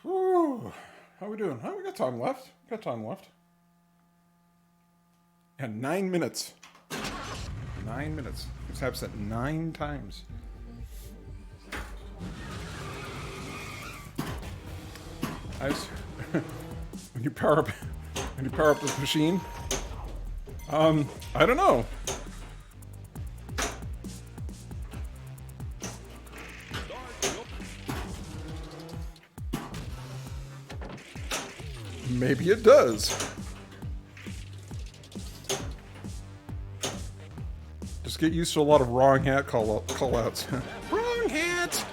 Whew. How we doing? We got time left. Got time left. And 9 minutes. 9 minutes. This happens at 9 times. Nice. when you power up this machine. I don't know. Maybe it does. Just get used to a lot of wrong hat call outs. Wrong hat!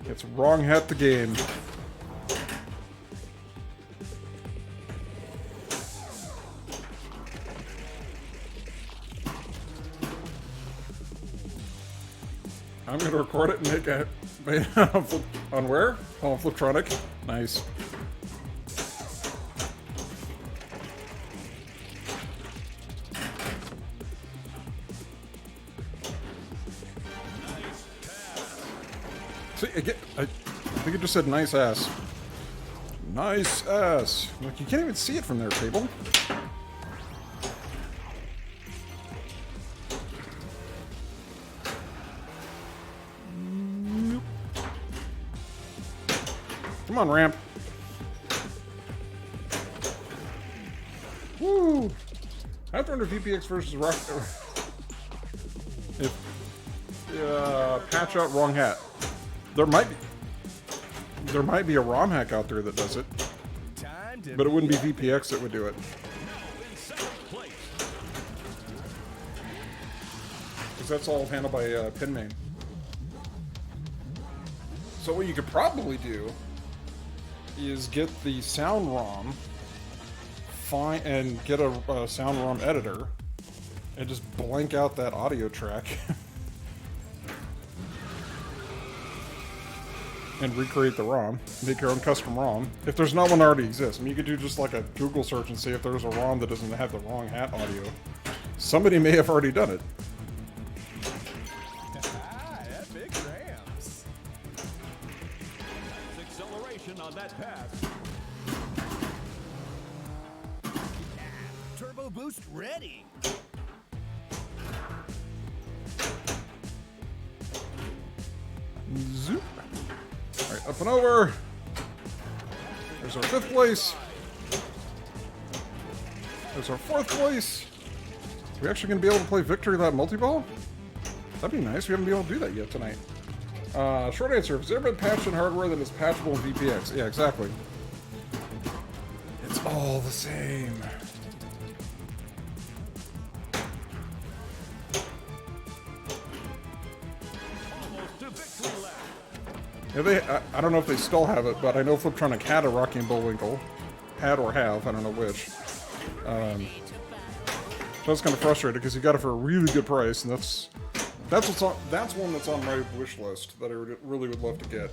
It's wrong hat the game. I'm going to record it and make it on where? Oh, Fliptronic. Nice. See, again, I think it just said nice ass. Nice ass. Look, you can't even see it from their table. Nope. Come on, ramp. Woo! I have to wonder if VPX versus Rock. If patch out wrong hat. There might be a ROM hack out there that does it, but it wouldn't be VPX that would do it. Because that's all handled by PinMain. So what you could probably do is get the sound ROM, and get a sound ROM editor, and just blank out that audio track. And recreate the ROM. Make your own custom ROM. If there's not one that already exists. I mean, you could do just like a Google search and see if there's a ROM that doesn't have the wrong hat audio. Somebody may have already done it. That big ramps. Acceleration on that pass. Turbo boost ready. Zoop. Alright, up Flipping over. There's our 5th place. There's our 4th place. Are we actually going to be able to play Victory Lap multi-ball? That'd be nice. We haven't been able to do that yet tonight. Short answer, has there been patched in hardware that is patchable in VPX? Yeah, exactly. It's all the same. Almost to victory lap. Yeah, I don't know if they still have it, but I know Fliptronic had a Rocky and Bullwinkle. Had or have, I don't know which. So I was kind of frustrated because you got it for a really good price, and that's one that's on my wish list that I really would love to get.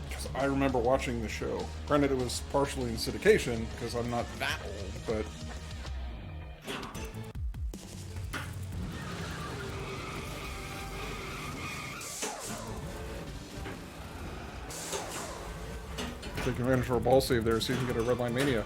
Because I remember watching the show. Granted, it was partially in syndication because I'm not that old, but. Take advantage of our ball save there, so you can get a Redline Mania.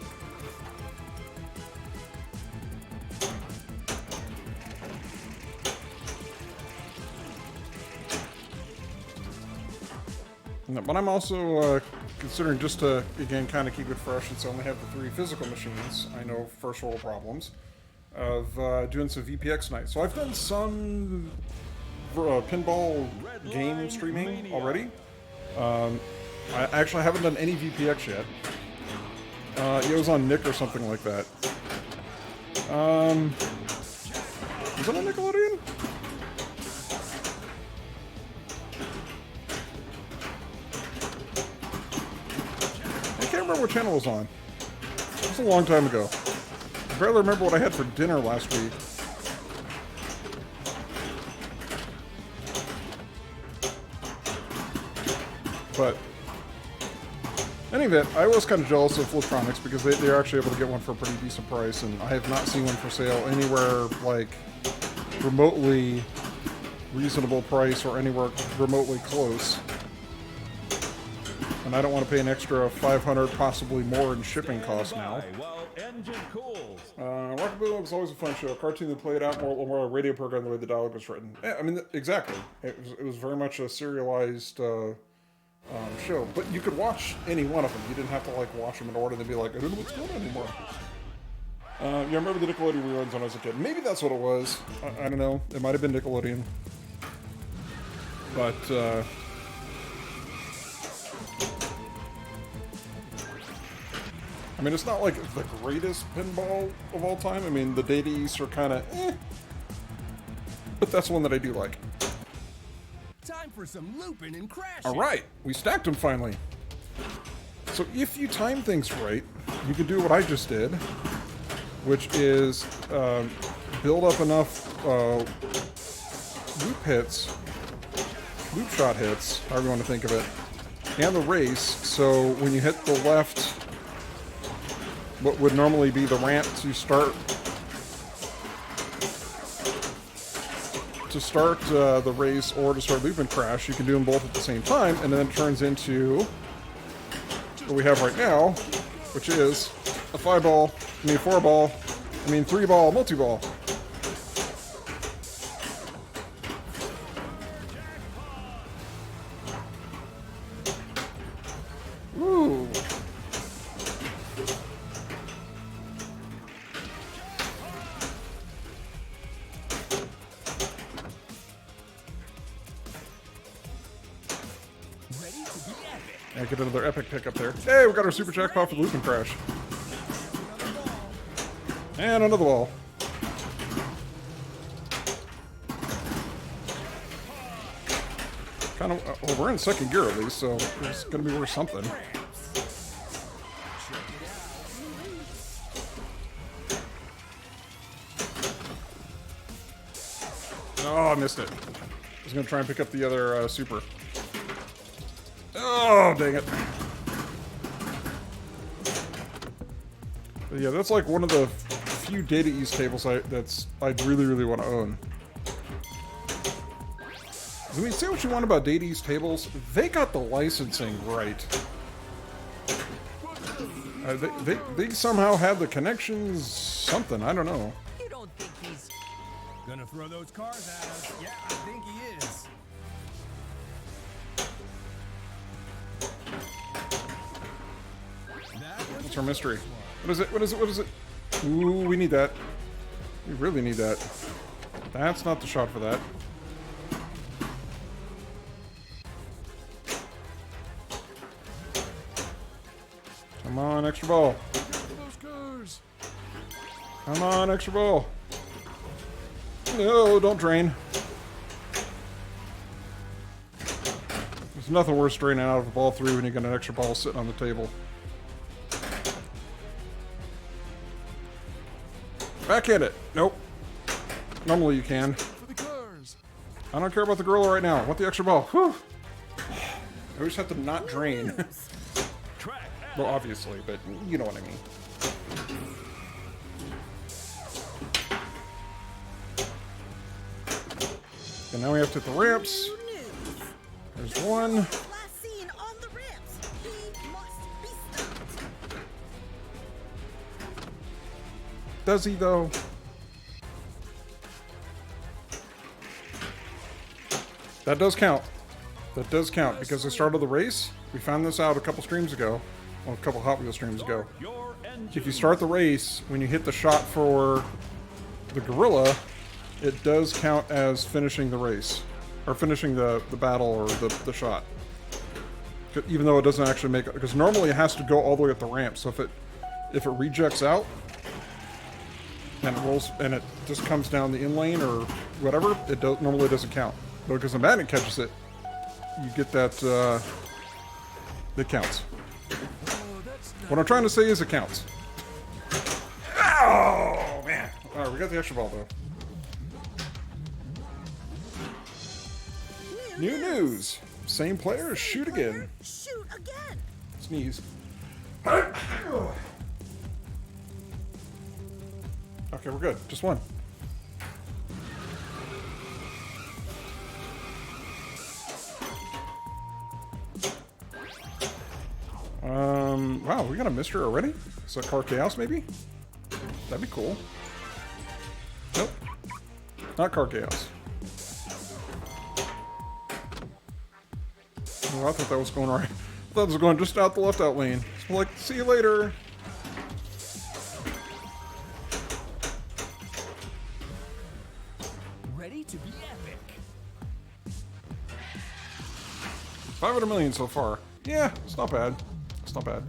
But I'm also considering, just to, again, kind of keep it fresh, since I only have the 3 physical machines, I know first world problems, of doing some VPX nights. So I've done some pinball game streaming already. I actually haven't done any VPX yet. It was on Nick or something like that. Was it on Nickelodeon? I can't remember what channel it was on. It was a long time ago. I barely remember what I had for dinner last week. But in any event, I was kind of jealous of Fliptronics because they're actually able to get one for a pretty decent price, and I have not seen one for sale anywhere like remotely reasonable price or anywhere remotely close. And I don't want to pay an extra $500, possibly more, in shipping costs now. While engine cools. Rockabilly was always a fun show. A cartoon that played out more a radio program the way the dialogue was written. Yeah, I mean, exactly. It was very much a serialized show, but you could watch any one of them. You didn't have to like watch them in order and be like, I don't know what's going on anymore. Yeah, I remember the Nickelodeon reruns when I was a kid. Maybe that's what it was. I don't know. It might have been Nickelodeon. But I mean, it's not like the greatest pinball of all time. I mean, the Data East are kind of but that's one that I do like. Time for some looping and crashing. All right, we stacked them finally. So if you time things right, you can do what I just did, which is build up enough loop hits, loop shot hits, however you want to think of it, and the race, so when you hit the left, what would normally be the ramp to start the race or to start loop and crash, you can do them both at the same time, and then it turns into what we have right now, which is a 3-ball multi-ball. Ooh. And get another epic pick up there. Hey, we got our super jackpot for the loop and crash. And another ball. Kind of, well, we're in second gear at least, so it's going to be worth something. Oh, I missed it. I was going to try and pick up the other super. Oh, dang it. But yeah, that's like one of the few Data East tables I'd really, really want to own. I mean, say what you want about Data East tables, they got the licensing right. They somehow have the connections, something, I don't know. You don't think he's Gonna throw those cars at us. Yeah, I think he is. What's our mystery? What is it? What is it? What is it? Ooh, we need that. We really need that. That's not the shot for that. Come on, extra ball. Those cars. Come on, extra ball. No, don't drain. There's nothing worse draining out of a ball 3 when you got an extra ball sitting on the table. Backhand it. Nope. Normally you can. For the cars. I don't care about the gorilla right now. I want the extra ball. Whew. I always have to not drain. Well, obviously, but you know what I mean. And now we have to hit the ramps. New news. There's one. Last seen on the ramps. He must be stopped. Does he, though? That does count. That does count, because I started the race. We found this out a couple streams ago. Well, a couple Hot Wheels streams ago. If you start the race, when you hit the shot for the gorilla, it does count as finishing the race. Or finishing the battle or the shot. Even though it doesn't actually make it. Because normally it has to go all the way up the ramp. So if it rejects out, and it rolls, and it just comes down the in lane or whatever, it normally doesn't count. But because the magnet catches it, you get that, it counts. What I'm trying to say is it counts. Oh, man. Alright, we got the extra ball, though. New news. Same player, shoot again. Shoot again. Sneeze. Okay, we're good. Just one. Wow, we got a mystery already? Is that Car Chaos, maybe? That'd be cool. Nope. Not Car Chaos. Oh, I thought that was going right. I thought it was going just out the left-out lane. So like, see you later. Ready to be epic. 500 million so far. Yeah, it's not bad. It's not bad.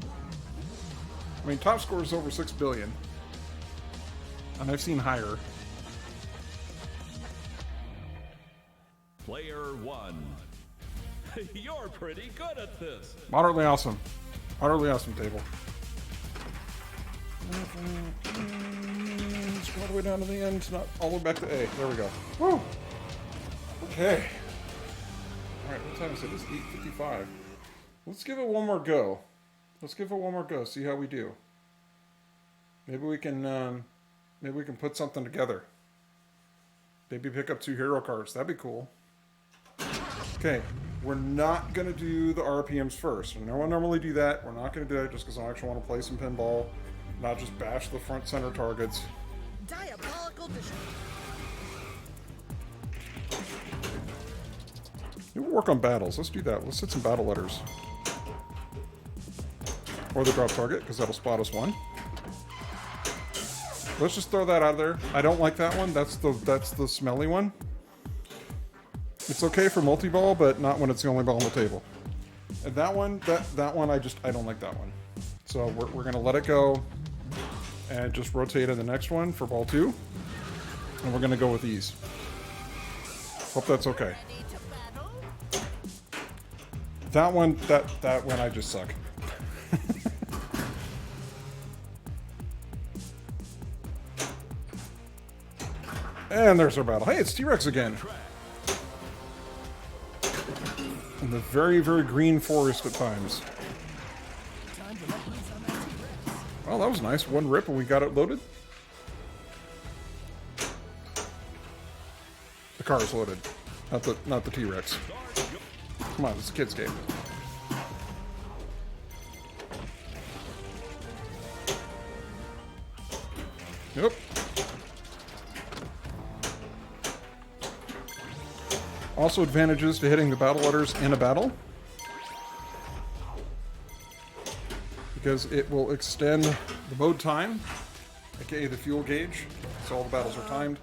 I mean, top score is over 6 billion. And I've seen higher. Player 1. You're pretty good at this. Moderately awesome. Moderately awesome table. Scroll all the way down to the end, not all the way back to A. There we go. Woo! Okay. Alright, what time is it? It's 8:55. Let's give it one more go. Let's give it one more go, see how we do. Maybe we can put something together. Maybe pick up 2 hero cards. That'd be cool. Okay, we're not going to do the RPMs first. I know I normally do that. We're not going to do that just because I actually want to play some pinball, not just bash the front center targets. Diabolical vision. We'll work on battles. Let's do that. Let's hit some battle letters. Or the drop target, because that'll spot us one. Let's just throw that out there. I don't like that one. That's the smelly one. It's okay for multi-ball, but not when it's the only ball on the table. And that one, that one, I don't like that one. So we're gonna let it go and just rotate in the next one for ball 2. And we're gonna go with these. Hope that's okay. Ready to battle? That one, I just suck. And there's our battle. Hey, it's T-Rex again. In the very, very green forest at times. Well, that was nice. One rip and we got it loaded. The car is loaded. Not the T-Rex. Come on, it's a kid's game. Yep. Also advantages to hitting the battle letters in a battle. because it will extend the mode time, aka the fuel gauge, so all the battles are timed.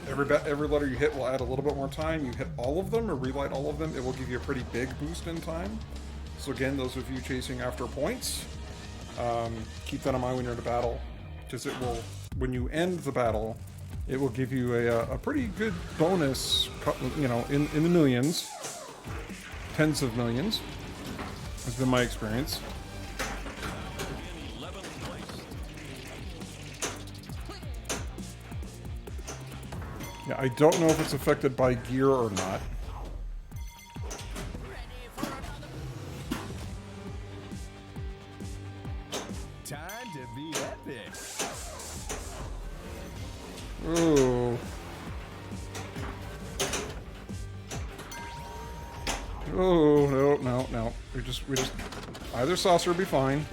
Every letter you hit will add a little bit more time. You hit all of them or relight all of them, it will give you a pretty big boost in time. So again, those of you chasing after points, keep that in mind when you're in a battle, because it will, when you end the battle, it will give you a pretty good bonus, you know, in the millions, tens of millions, has been my experience. Yeah, I don't know if it's affected by gear or not. Time to be epic. Ooh. Oh, no. We just either saucer would be fine.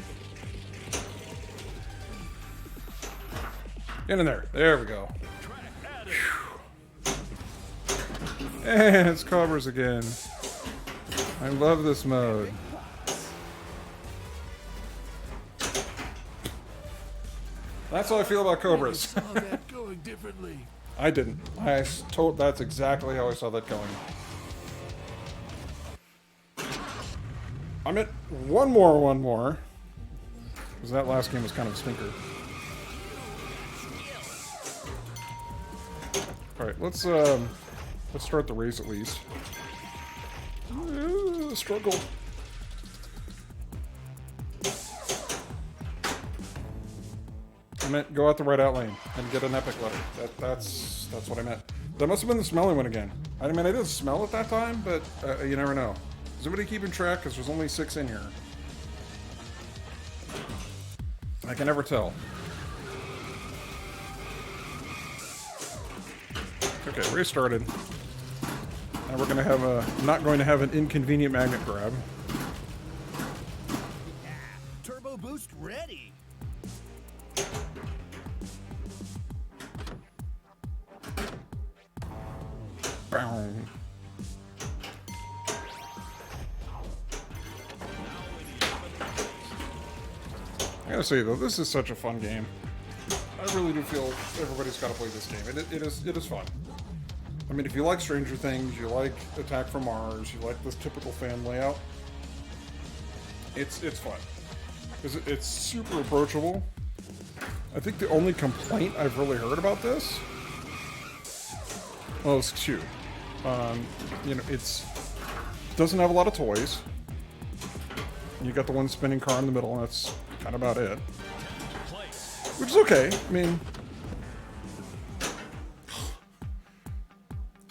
Get in there. There we go. And it's Cobras again. I love this mode. That's how I feel about Cobras. Saw that going differently. I didn't. That's exactly how I saw that going. I'm at one more. Because that last game was kind of a stinker. Alright, let's start the race at least. Struggle. I meant go out the right out lane and get an epic letter. That's what I meant. That must have been the smelling one again. I mean, I didn't smell it that time, but you never know. Is anybody keeping track? Because there's only 6 in here. I can never tell. Okay, race started. Now we're gonna have not going to have an inconvenient magnet grab. Turbo boost ready. Boom. I gotta say though, this is such a fun game. I really do feel everybody's got to play this game. It is fun. I mean, if you like Stranger Things, you like Attack from Mars, you like this typical fan layout, it's fun. Because it's super approachable. I think the only complaint I've really heard about this, well, it's 2. You know, it doesn't have a lot of toys. You got the one spinning car in the middle, and that's kind of about it. Which is okay. I mean,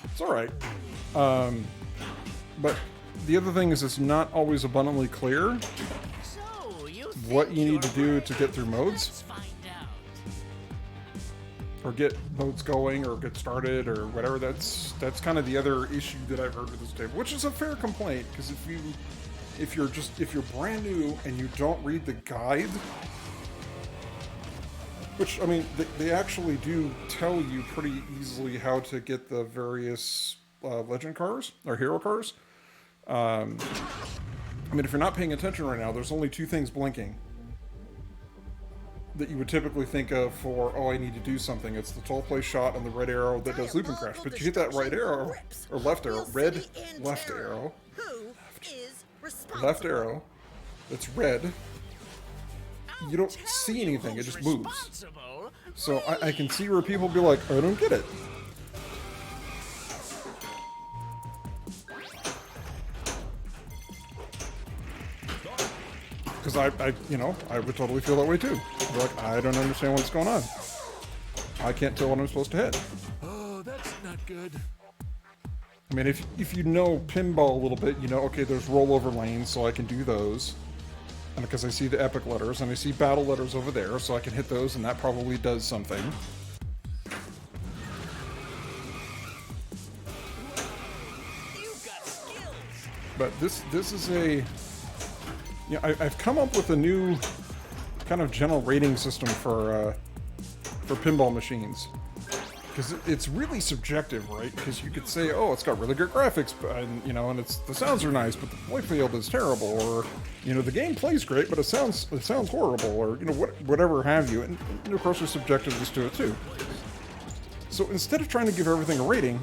it's alright. But the other thing is it's not always abundantly clear what you need to do to get through modes. Or get modes going, or get started, or whatever. That's kind of the other issue that I've heard with this table, which is a fair complaint, because if you're brand new and you don't read the guide, which, I mean, they actually do tell you pretty easily how to get the various legend cars, or hero cars. I mean, if you're not paying attention right now, there's only 2 things blinking that you would typically think of for, oh, I need to do something. It's the 12 place shot and the red arrow that does loop and crash. But you hit that right arrow, or left arrow, left arrow, that's red. You don't see anything, it just moves. So I can see where people be like, I don't get it. Because I would totally feel that way too. I'd be like, I don't understand what's going on. I can't tell what I'm supposed to hit. Oh, that's not good. I mean, if you know pinball a little bit, you know, okay, there's rollover lanes, so I can do those. And because I see the epic letters, and I see battle letters over there, so I can hit those, and that probably does something. But this is a... Yeah, I've come up with a new kind of general rating system for pinball machines. because it's really subjective, right? Because you could say, oh, it's got really good graphics, and you know, and the sounds are nice, but the playfield is terrible, or you know, the game plays great, but it sounds horrible, or you know, whatever have you. And of course, there's subjectiveness to it too. So instead of trying to give everything a rating,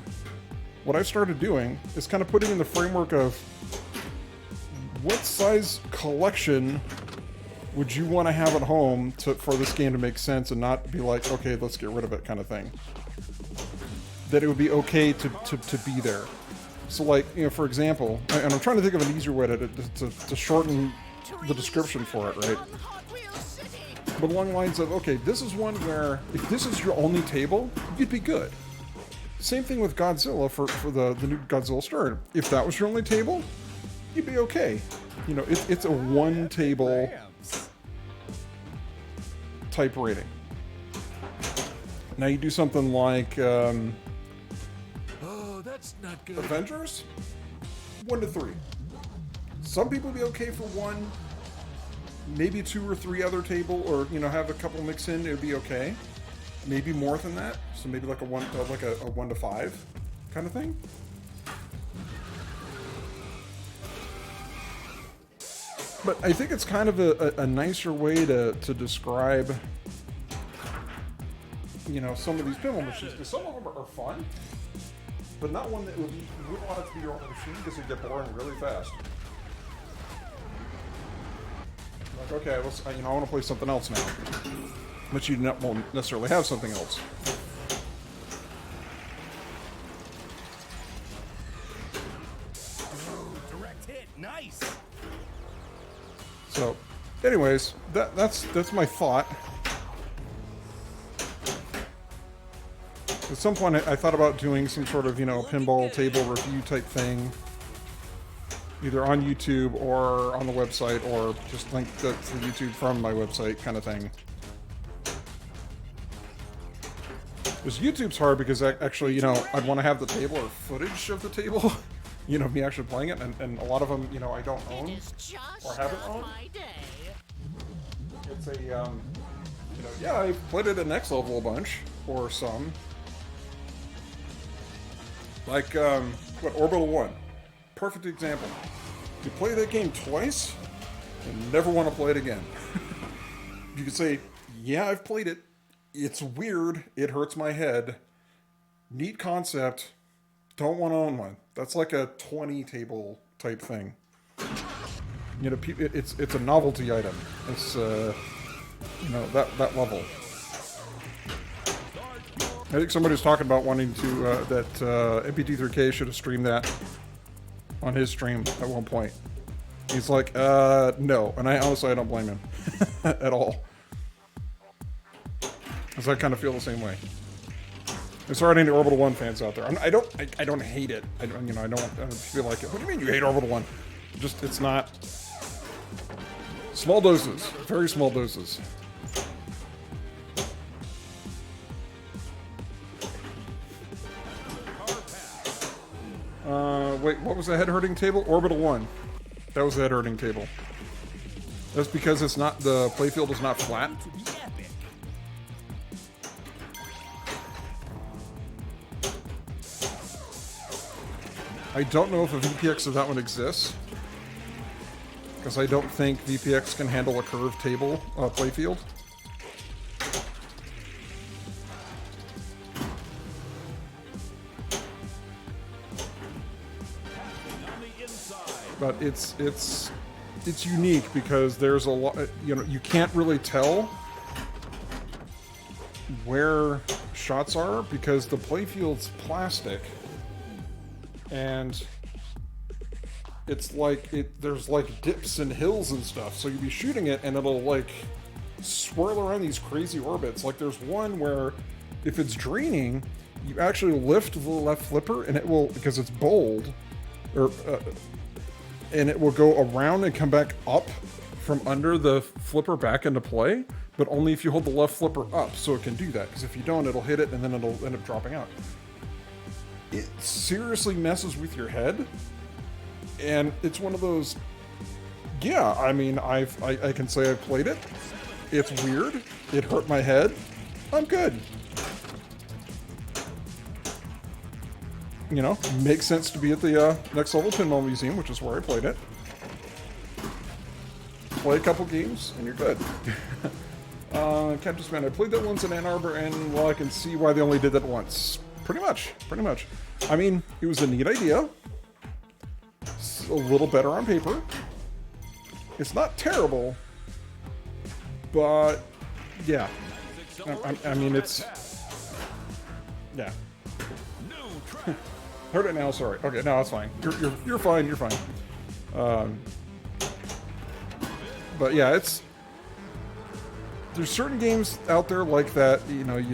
what I started doing is kind of putting in the framework of what size collection would you want to have at home for this game to make sense and not be like, okay, let's get rid of it kind of thing. That it would be okay to be there. So like, you know, for example, and I'm trying to think of an easier way to shorten the description for it, right? But along the lines of, okay, this is one where if this is your only table, you'd be good. Same thing with Godzilla for the new Godzilla Stern. If that was your only table, you'd be okay. You know, it's a one table type rating. Now you do something like Oh, that's not good. Avengers, 1 to 3. Some people be okay for 1, maybe 2 or 3 other table, or you know, have a couple mix in. It'd be okay. Maybe more than that. So maybe like a 1 to 5 kind of thing. But I think it's kind of a nicer way to describe, you know, some of these pinball machines, because some of them are fun, but not one that you wouldn't want it to be your own machine because it'd get boring really fast. Like, okay, you know, I want to play something else now, but you won't necessarily have something else. Direct hit, nice. So, anyways, that's my thought. At some point, I thought about doing some sort of, you know, pinball table review type thing, either on YouTube or on the website, or just link to YouTube from my website kind of thing. Because YouTube's hard because actually, you know, I'd want to have the table or footage of the table, you know, me actually playing it, and a lot of them, you know, I don't own or haven't owned. It's a, you know, yeah, I've played it at next level a bunch, or some. Like, what, Orbital 1. Perfect example. You play that game twice, and never want to play it again. You could say, yeah, I've played it. It's weird. It hurts my head. Neat concept. Don't want to own one. That's like a 20 table type thing. You know, it's a novelty item. It's, you know, that level. I think somebody was talking about wanting to, that MP3K should have streamed that on his stream at one point. He's like, no. And I honestly don't blame him at all. Because I kind of feel the same way. And sorry to any Orbital 1 fans out there. I don't hate it. I don't feel like it. What do you mean you hate Orbital 1? Just, it's not. Small doses. Very small doses. Wait, what was the head-hurting table? Orbital 1. That was the head-hurting table. That's because it's not, the playfield is not flat. I don't know if a VPX of that one exists, because I don't think VPX can handle a curved table playfield. But it's unique because there's a lot, you know, you can't really tell where shots are because the playfield's plastic. And it's like, there's like dips and hills and stuff. So you'll be shooting it and it'll like swirl around these crazy orbits. Like there's one where if it's draining, you actually lift the left flipper and it will, because it's bold, or and it will go around and come back up from under the flipper back into play, but only if you hold the left flipper up, so it can do that. Because if you don't, it'll hit it and then it'll end up dropping out. It seriously messes with your head, and it's one of those. Yeah, I mean, I can say I've played it. It's weird. It hurt my head. I'm good. you know, makes sense to be at the Next Level Pinball Museum, which is where I played it. Play a couple games, and you're good. Captain Man, I played that once in Ann Arbor, and well, I can see why they only did that once. Pretty much. I mean, it was a neat idea. It's a little better on paper. It's not terrible, but yeah. I mean, it's... Yeah. Heard it now, sorry. Okay, no, that's fine. You're fine, you're fine. But yeah, it's... There's certain games out there like that, you know, you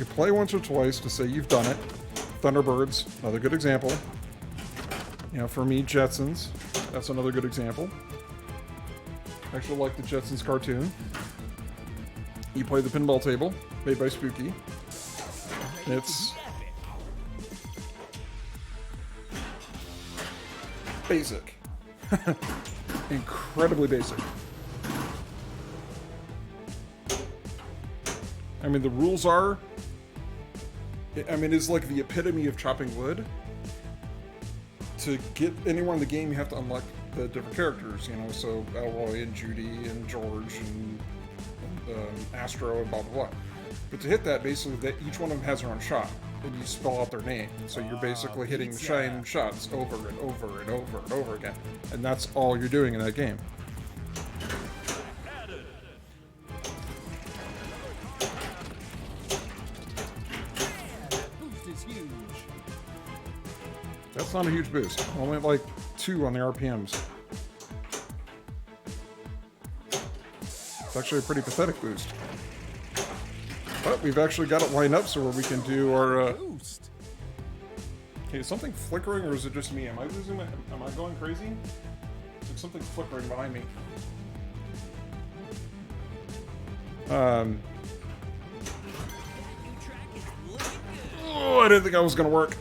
play once or twice to say you've done it. Thunderbirds, another good example. You know, for me, Jetsons, that's another good example. I actually like the Jetsons cartoon. You play the pinball table, made by Spooky. It's basic. Incredibly basic. I mean, the rules are... I mean, it's like the epitome of chopping wood. To get anywhere in the game, you have to unlock the different characters, you know, so Elroy and Judy and George and Astro and blah, blah, blah. But to hit that, basically, that each one of them has their own shot, and you spell out their name. So you're basically hitting the same shots over and over and over and over again. And that's all you're doing in that game. That's not a huge boost. Only like 2 on the RPMs. It's actually a pretty pathetic boost. But we've actually got it lined up so where we can do our... Okay, is something flickering or is it just me? Am I going crazy? It's like something's flickering behind me. Oh, I didn't think I was gonna work.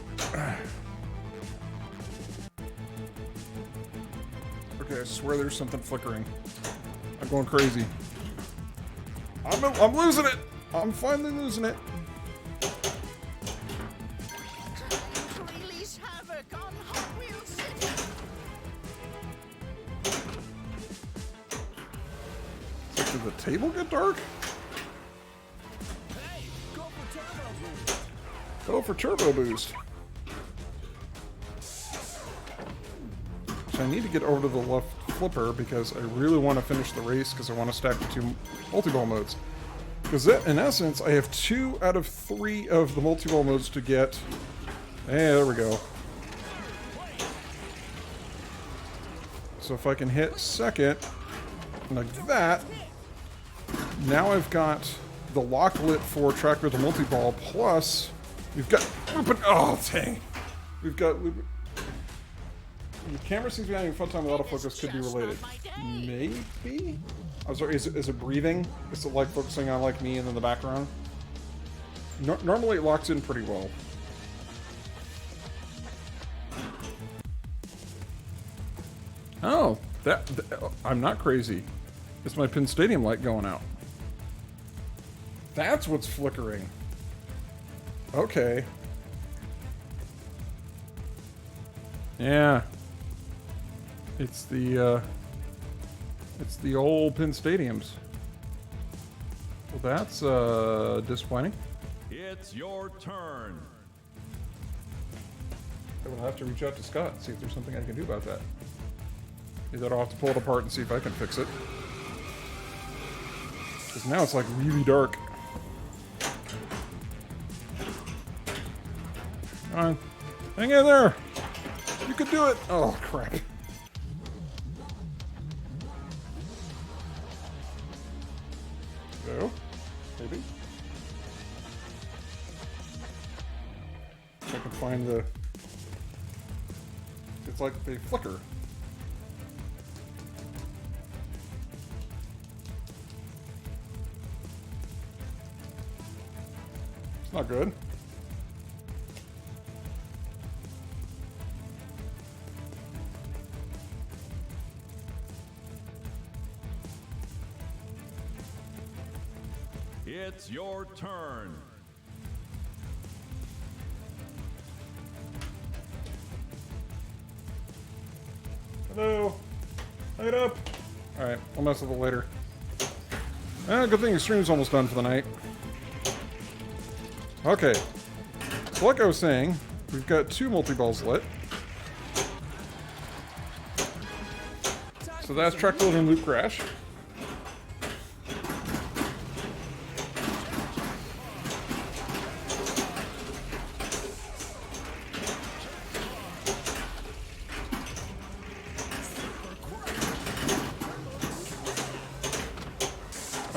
Okay, I swear there's something flickering. I'm going crazy. I'm losing it! I'm finally losing it. Release havoc on Hot Wheels City. Did the table get dark? Hey, go for turbo boost. Go for turbo boost. So I need to get over to the left flipper because I really want to finish the race because I want to stack the 2 multi-ball modes. Because in essence, I have 2 out of 3 of the multi-ball modes to get. Hey, there we go. So if I can hit second, like that, now I've got the lock lit for track with the multi-ball, plus we've got... Oh, dang. We've got... The camera seems to be having a fun time with autofocus, could be related. Maybe? I'm sorry, is it breathing? Is it like focusing on like me and then the background? Normally it locks in pretty well. Oh, I'm not crazy. It's my Pin Stadium light going out. That's what's flickering. Okay. Yeah. It's the old Pin Stadiums. Well, that's disappointing. It's your turn. I will have to reach out to Scott and see if there's something I can do about that. Either I'll have to pull it apart and see if I can fix it. Because now it's like really dark. Come on. Hang in there! You can do it! Oh, crap. No? Maybe? If I can find the... It's like they flicker. It's not good. It's your turn. Hello. Light up. Alright, I'll mess with it later. Good thing the stream's almost done for the night. Okay. So like I was saying, we've got 2 multi-balls lit. So that's track build and loop crash.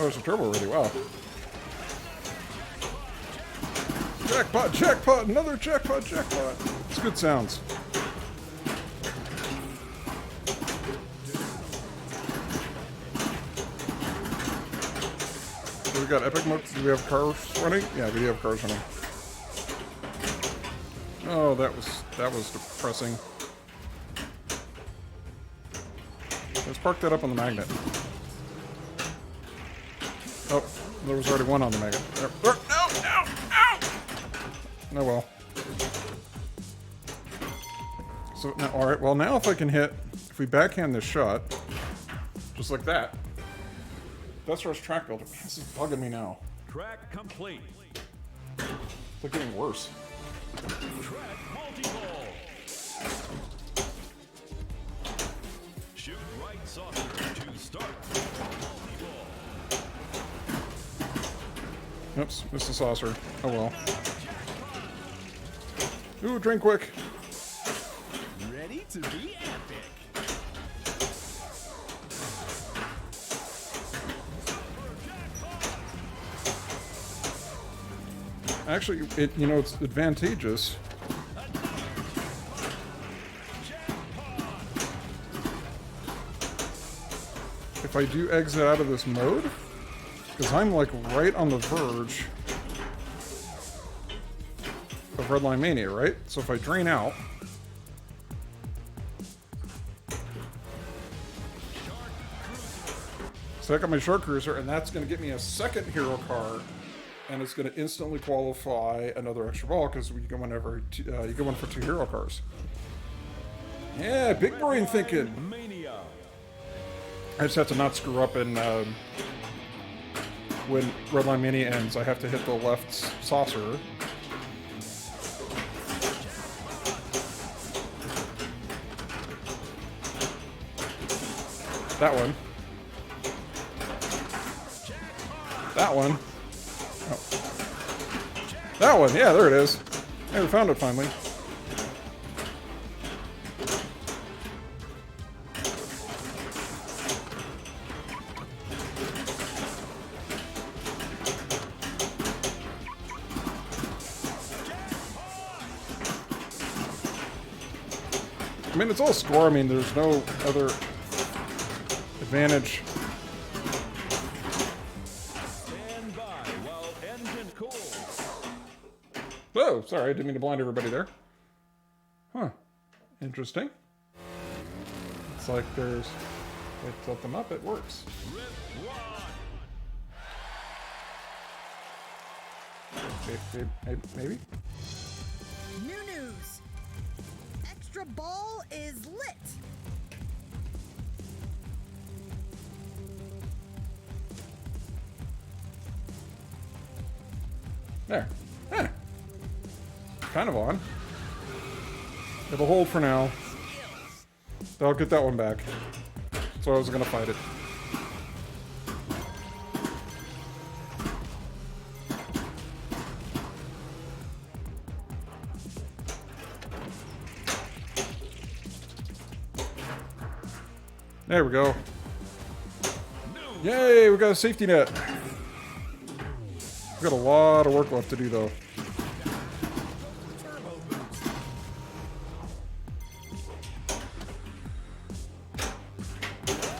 Oh, there's a turbo already, wow. Jackpot, jackpot, another jackpot, jackpot. It's good sounds. So we got epic mode. Do we have cars running? Yeah, we do have cars running. Oh, that was depressing. Let's park that up on the magnet. Oh, there was already one on the magnet. There. No, no, ow! Oh well. So now, all right. Well, now if I can hit, if we backhand this shot, just like that, that's our track builder. This is bugging me now. Track complete. It's like getting worse. Track multi-ball. Shoot right saucer to start. Multi-ball. Oops, missed the saucer. Oh well. Ooh, drink quick. Ready to be epic. Actually, it's advantageous. If I do exit out of this mode, because I'm like right on the verge of Redline Mania, right? So if I drain out, so I got my Shark Cruiser, and that's going to get me a second hero car, and it's going to instantly qualify another extra ball because you go you go in for 2 hero cars. Yeah, big brain thinking. Mania. I just have to not screw up and when Redline Mania ends, I have to hit the left saucer. That one. That one. Oh. That one, yeah, there it is. Hey, we found it finally. I mean, it's all score. I mean, there's no other advantage. Stand by while engine cools. Oh, sorry, I didn't mean to blind everybody there. Huh. Interesting. It's like there's... If I tilt them up, it works. Rip one. Maybe? New news. Extra ball is lit. There. Eh. Kind of on. It'll hold for now. I'll get that one back. So I was gonna fight it. There we go. Yay, we got a safety net. We've got a lot of work left to do though.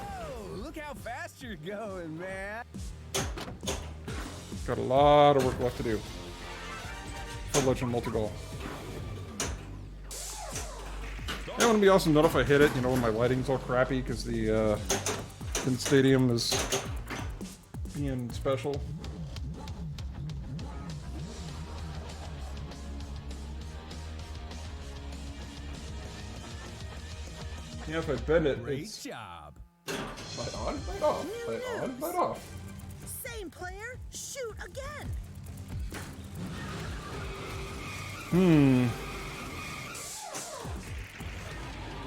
Oh, look how fast you're going, man. Got a lot of work left to do for Legend Multi-Ball. Yeah, it would be awesome, not if I hit it, when my lighting's all crappy because the stadium is being special. Yeah, if I bend it, Great it's job. light on, light off, light on, light off. Same player, shoot again.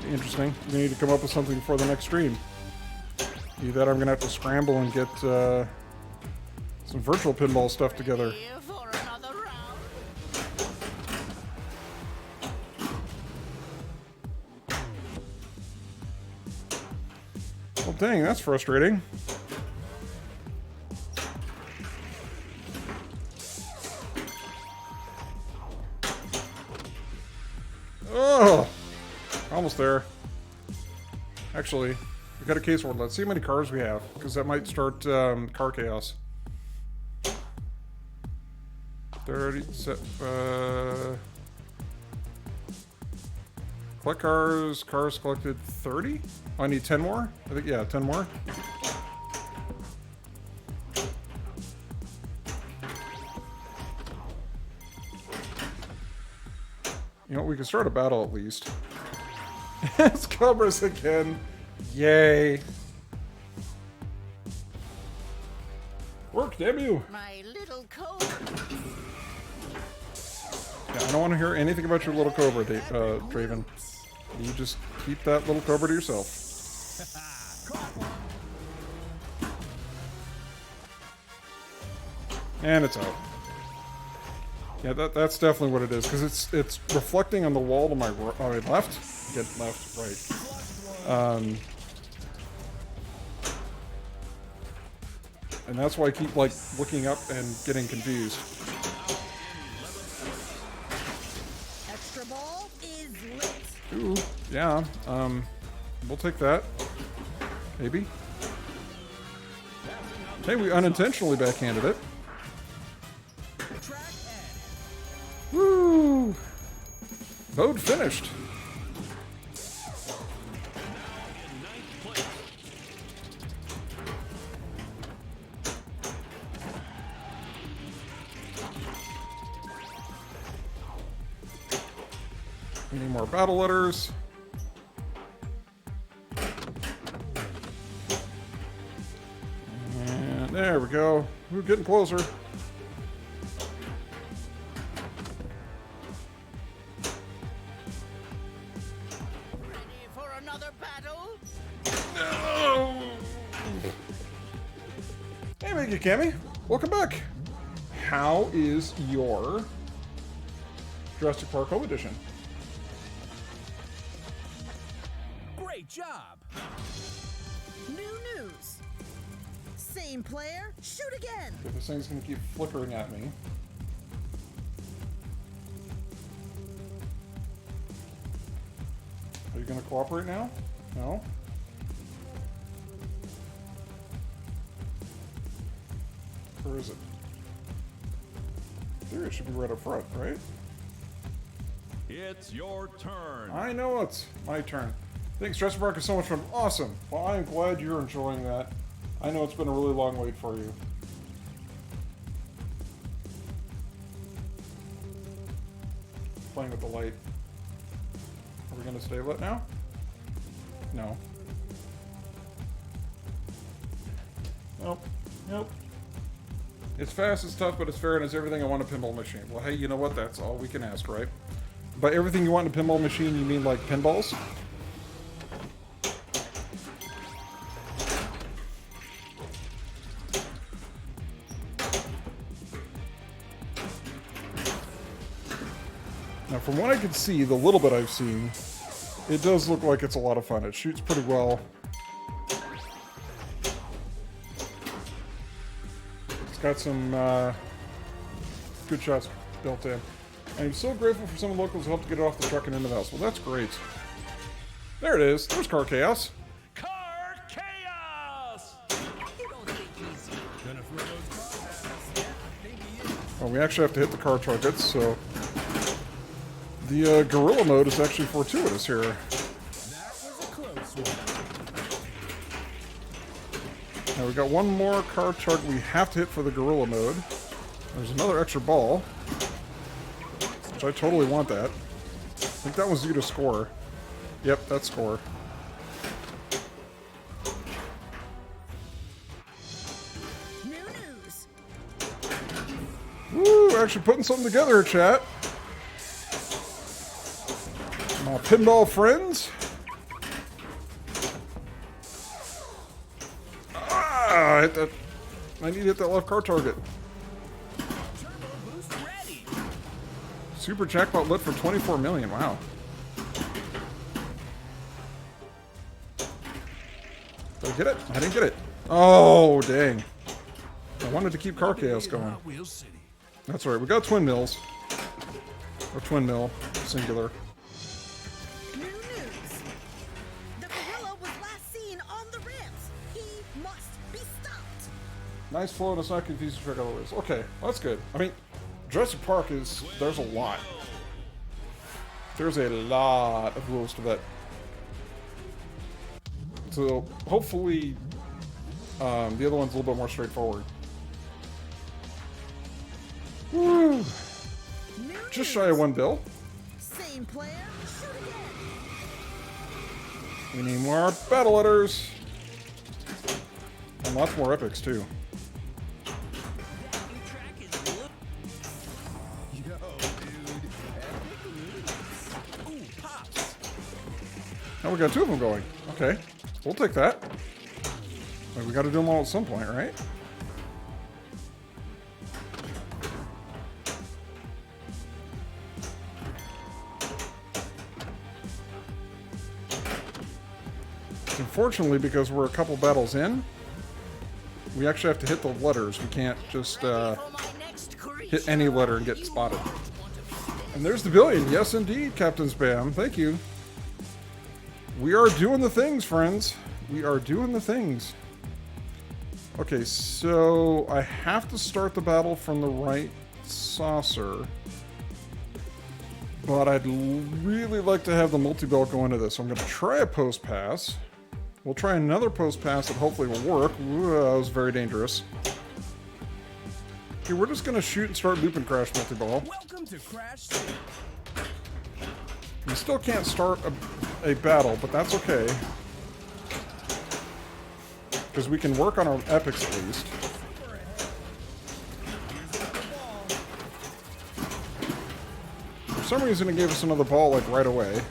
Interesting. We need to come up with something for the next stream. Either that or I'm going to have to scramble and get some virtual pinball stuff together. Ready for another round? Well, dang, that's frustrating. Oh! Almost there. Actually, we got a case word. Let's see how many cars we have, because that might start car chaos. 30. Collect cars. Cars collected 30. Oh, I need 10 more. I think, yeah, 10 more. You know, we can start a battle at least. It's Cobras again. Yay. Work, damn you. My little cobra. Yeah, I don't want to hear anything about your little cobra, Draven. You just keep that little cobra to yourself. And it's out. Yeah, that's definitely what it is, because it's reflecting on the wall to my left. Get left, right. And that's why I keep like looking up and getting confused. Extra ball is lit. Ooh, yeah. We'll take that. Maybe. Hey, we unintentionally backhanded it. Woo! Mode finished. We need more battle letters. And there we go. We're getting closer. Ready for another battle? No! Hey, Maggie Cammy. Welcome back. How is your Jurassic Park Home Edition? Great job. New news. Same player, shoot again. Okay, this thing's gonna keep flickering at me. Are you gonna cooperate now? No? Where is it? There, it should be right up front, right? It's your turn. I know it's my turn. Thanks, Jurassic Park is so much fun. Awesome. Well, I'm glad you're enjoying that. I know it's been a really long wait for you. Playing with the light. Are we gonna stay lit now? No. Nope. Nope. It's fast, it's tough, but it's fair, and it's everything I want in a pinball machine. Well, hey, you know what? That's all we can ask, right? By everything you want in a pinball machine, you mean like pinballs? Now, from what I can see, the little bit I've seen, it does look like it's a lot of fun. It shoots pretty well. It's got some good shots built in. I'm so grateful for some of the locals who helped to get it off the truck and into the house. Well, that's great. There it is. There's Car Chaos. Car chaos! Gonna throw those cards at us. Yeah, I think he is. Well, we actually have to hit the car targets, so... The gorilla mode is actually fortuitous here. That was a close one. Now we got one more car target we have to hit for the gorilla mode. There's another extra ball. Which I totally want that. I think that was you to score. Yep, that's score. are actually putting something together, chat. My pinball friends. Ah, I hit that. I need to hit that left car target. Turbo boost ready. Super jackpot lit for 24 million. Wow. Did I get it? I didn't get it. Oh, dang. I wanted to keep car chaos going. Hot Wheels City. That's right. We got twin mills. Or twin mill, singular. New news. The gorilla was last seen on the ramps. He must be stopped. Nice flow, and it's not confusing to check out the rules. Okay, that's good. I mean, Jurassic Park is, there's a lot. There's a lot of rules to that. So, hopefully, the other one's a little bit more straightforward. Woo! New Just shy of $1 bill. Same player, shoot again. We need more battle letters. And lots more epics, too. That new track is lit. Yo, dude. Epic news. Ooh, pops. Now we got 2 of them going. Okay, we'll take that. But we got to do them all at some point, right? Unfortunately, because we're a couple battles in, we actually have to hit the letters. We can't just hit any letter and get spotted. And there's the billion. Yes, indeed, Captain Spam. Thank you. We are doing the things, friends. We are doing the things. Okay, so I have to start the battle from the right saucer. But I'd really like to have the multi-belt go into this. So I'm going to try a post pass. We'll try another post pass that hopefully will work. Ooh, that was very dangerous. Okay, we're just going to shoot and start loop and crash multi-ball. Welcome to Crash City. We still can't start a battle, but that's okay. Because we can work on our epics at least. For some reason it gave us another ball like right away.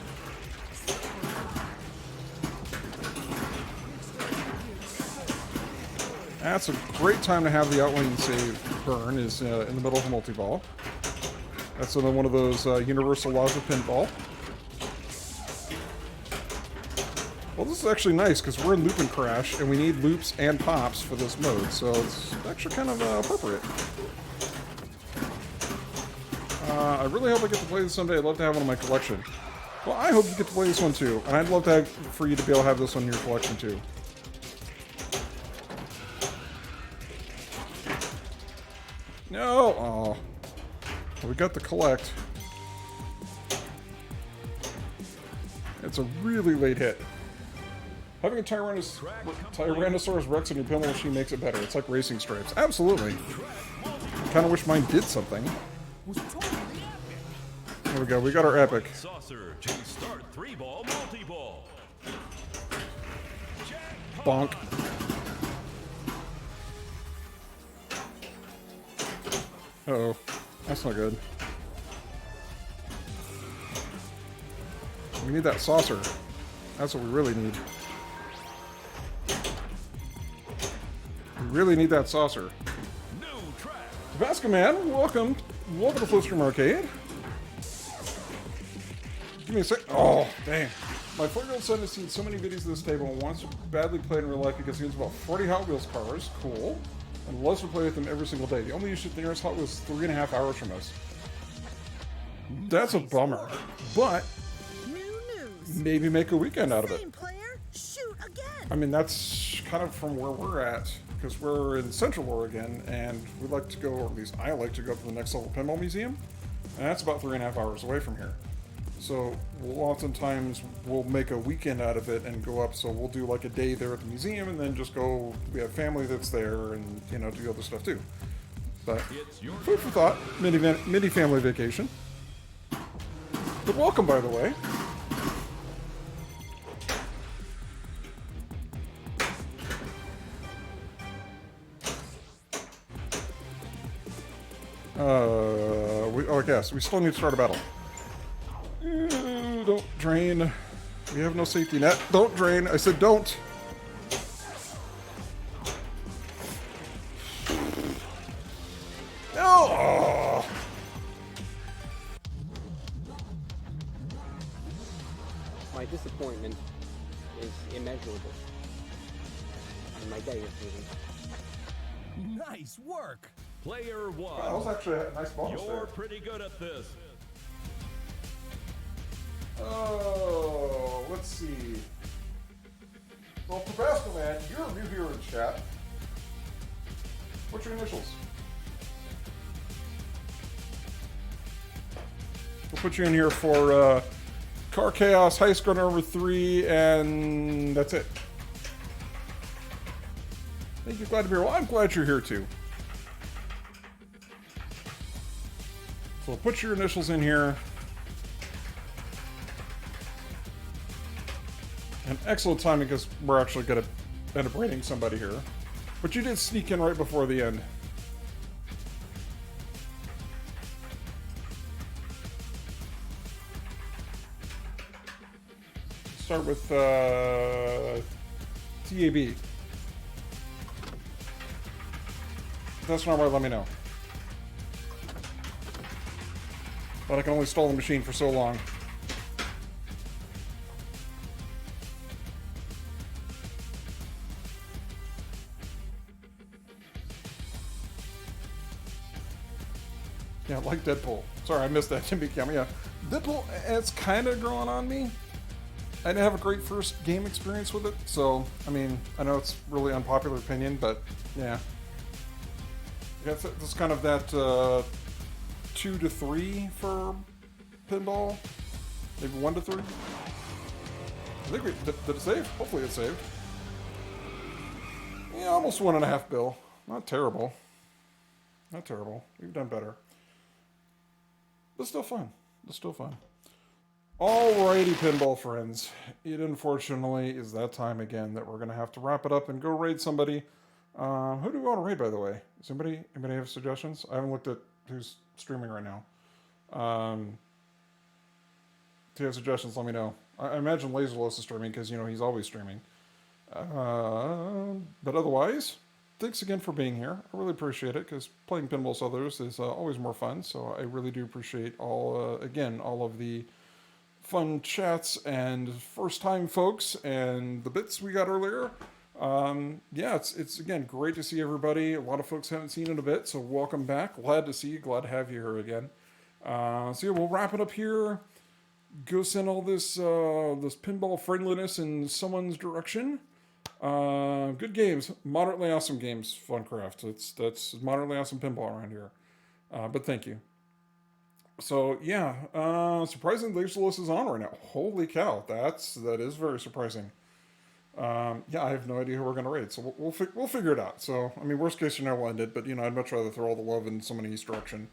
That's a great time to have the outlane save burn is in the middle of a multi-ball. That's one of those universal laws of pinball. Well, this is actually nice because we're in loop and crash and we need loops and pops for this mode, so it's actually kind of appropriate. I really hope I get to play this someday. I'd love to have one in my collection. Well, I hope you get to play this one too, and I'd love to for you to be able to have this one in your collection too. No! Oh. Well, we got the collect. It's a really late hit. Having a Tyrannosaurus Rex in your pinball machine makes it better. It's like racing stripes. Absolutely. Kind of wish mine did something. There we go. We got our epic. Saucer to start 3-ball multi-ball. Bonk. Uh-oh. That's not good. We need that saucer. That's what we really need. We really need that saucer. New track. Tabasco Man, welcome. Welcome to Flipstream Arcade. Give me a sec. Oh, dang. My 4-year-old son has seen so many videos of this table and wants to badly play in real life because he owns about 40 Hot Wheels cars. Cool. And loves to play with them every single day. The only issue with the nearest Hot Wheels is 3.5 hours from us. That's a bummer. But New news. maybe make a weekend out of it. Same player, shoot again. I mean, that's kind of from where we're at, because we're in Central Oregon, and we'd like to go, or at least I like to go to the Next Level Pinball Museum, and that's about 3.5 hours away from here. So we'll oftentimes we'll make a weekend out of it and go up. So we'll do like a day there at the museum, and then just go. We have family that's there, and do other stuff too. But food for thought, mini family vacation. But welcome, by the way. Oh, yes, we still need to start a battle. Don't drain. We have no safety net. Don't drain. I said don't. Oh! My disappointment is immeasurable. And my day is ruined. Nice work. Player That one. was actually a nice bonus You're there. pretty good at this. Oh, let's see. Well, Professor Man, you're a new hero in chat. What's your initials? We'll put you in here for Car Chaos, High Score number 3, and that's it. Thank you, glad to be here. Well, I'm glad you're here too. So we'll put your initials in here. And excellent timing because we're actually going to end up raiding somebody here. But you did sneak in right before the end. Start with TAB. If that's not right, let me know. But I can only stall the machine for so long. Yeah, like Deadpool. Sorry, I missed that. Yeah, Deadpool, it's kind of growing on me. I didn't have a great first game experience with it, so, I mean, I know it's really unpopular opinion, but, yeah. I guess it's kind of that 2 to 3 for Pinball. Maybe 1 to 3. I think we, did it save? Hopefully it saved. Yeah, almost 1.5 bill. Not terrible. Not terrible. We've done better. But still fun. It's still fun. Alrighty, pinball friends. It unfortunately is that time again that we're going to have to wrap it up and go raid somebody. Who do we want to raid, by the way? Does anybody have suggestions? I haven't looked at who's streaming right now. If you have suggestions, let me know. I imagine Laserlos is streaming because, you know, he's always streaming. But otherwise, thanks again for being here. I really appreciate it because playing pinball with others is always more fun. So I really do appreciate all of the fun chats and first-time folks and the bits we got earlier. Yeah, it's again great to see everybody. A lot of folks haven't seen in a bit, so welcome back. Glad to see you. Glad to have you here again. So yeah, we'll wrap it up here. Go send all this this pinball friendliness in someone's direction. Good games, moderately awesome games. Funcraft. That's moderately awesome pinball around here. But thank you. So yeah, surprisingly, Laserlos is on right now. Holy cow, that is very surprising. Yeah, I have no idea who we're gonna raid, so we'll figure it out. So I mean, worst case scenario, we'll end it, but you know, I'd much rather throw all the love in someone's direction.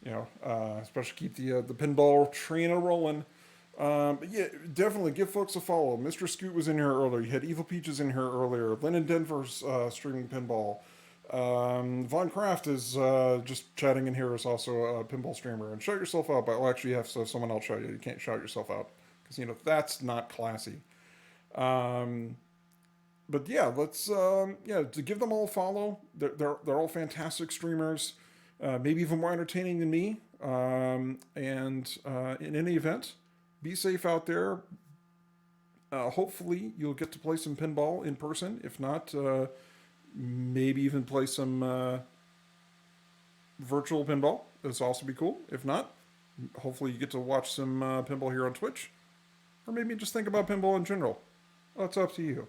You know, especially keep the pinball train a rolling. But yeah, definitely give folks a follow. Mr. Scoot was in here earlier. You had Evil Peaches in here earlier. Lynn in Denver's streaming pinball. Von Kraft is just chatting in here, is also a pinball streamer. And shout yourself out, but actually you have to have someone else shout you. You can't shout yourself out because you know that's not classy. But yeah, let's to give them all a follow. They're all fantastic streamers, maybe even more entertaining than me. And in any event, be safe out there. Hopefully you'll get to play some pinball in person. If not, maybe even play some virtual pinball. That's also be cool. If not, hopefully you get to watch some pinball here on Twitch. Or maybe just think about pinball in general. Well, it's up to you.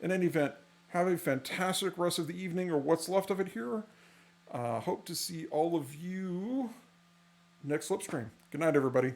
In any event, have a fantastic rest of the evening or what's left of it here. Hope to see all of you next Slipstream. Good night, everybody.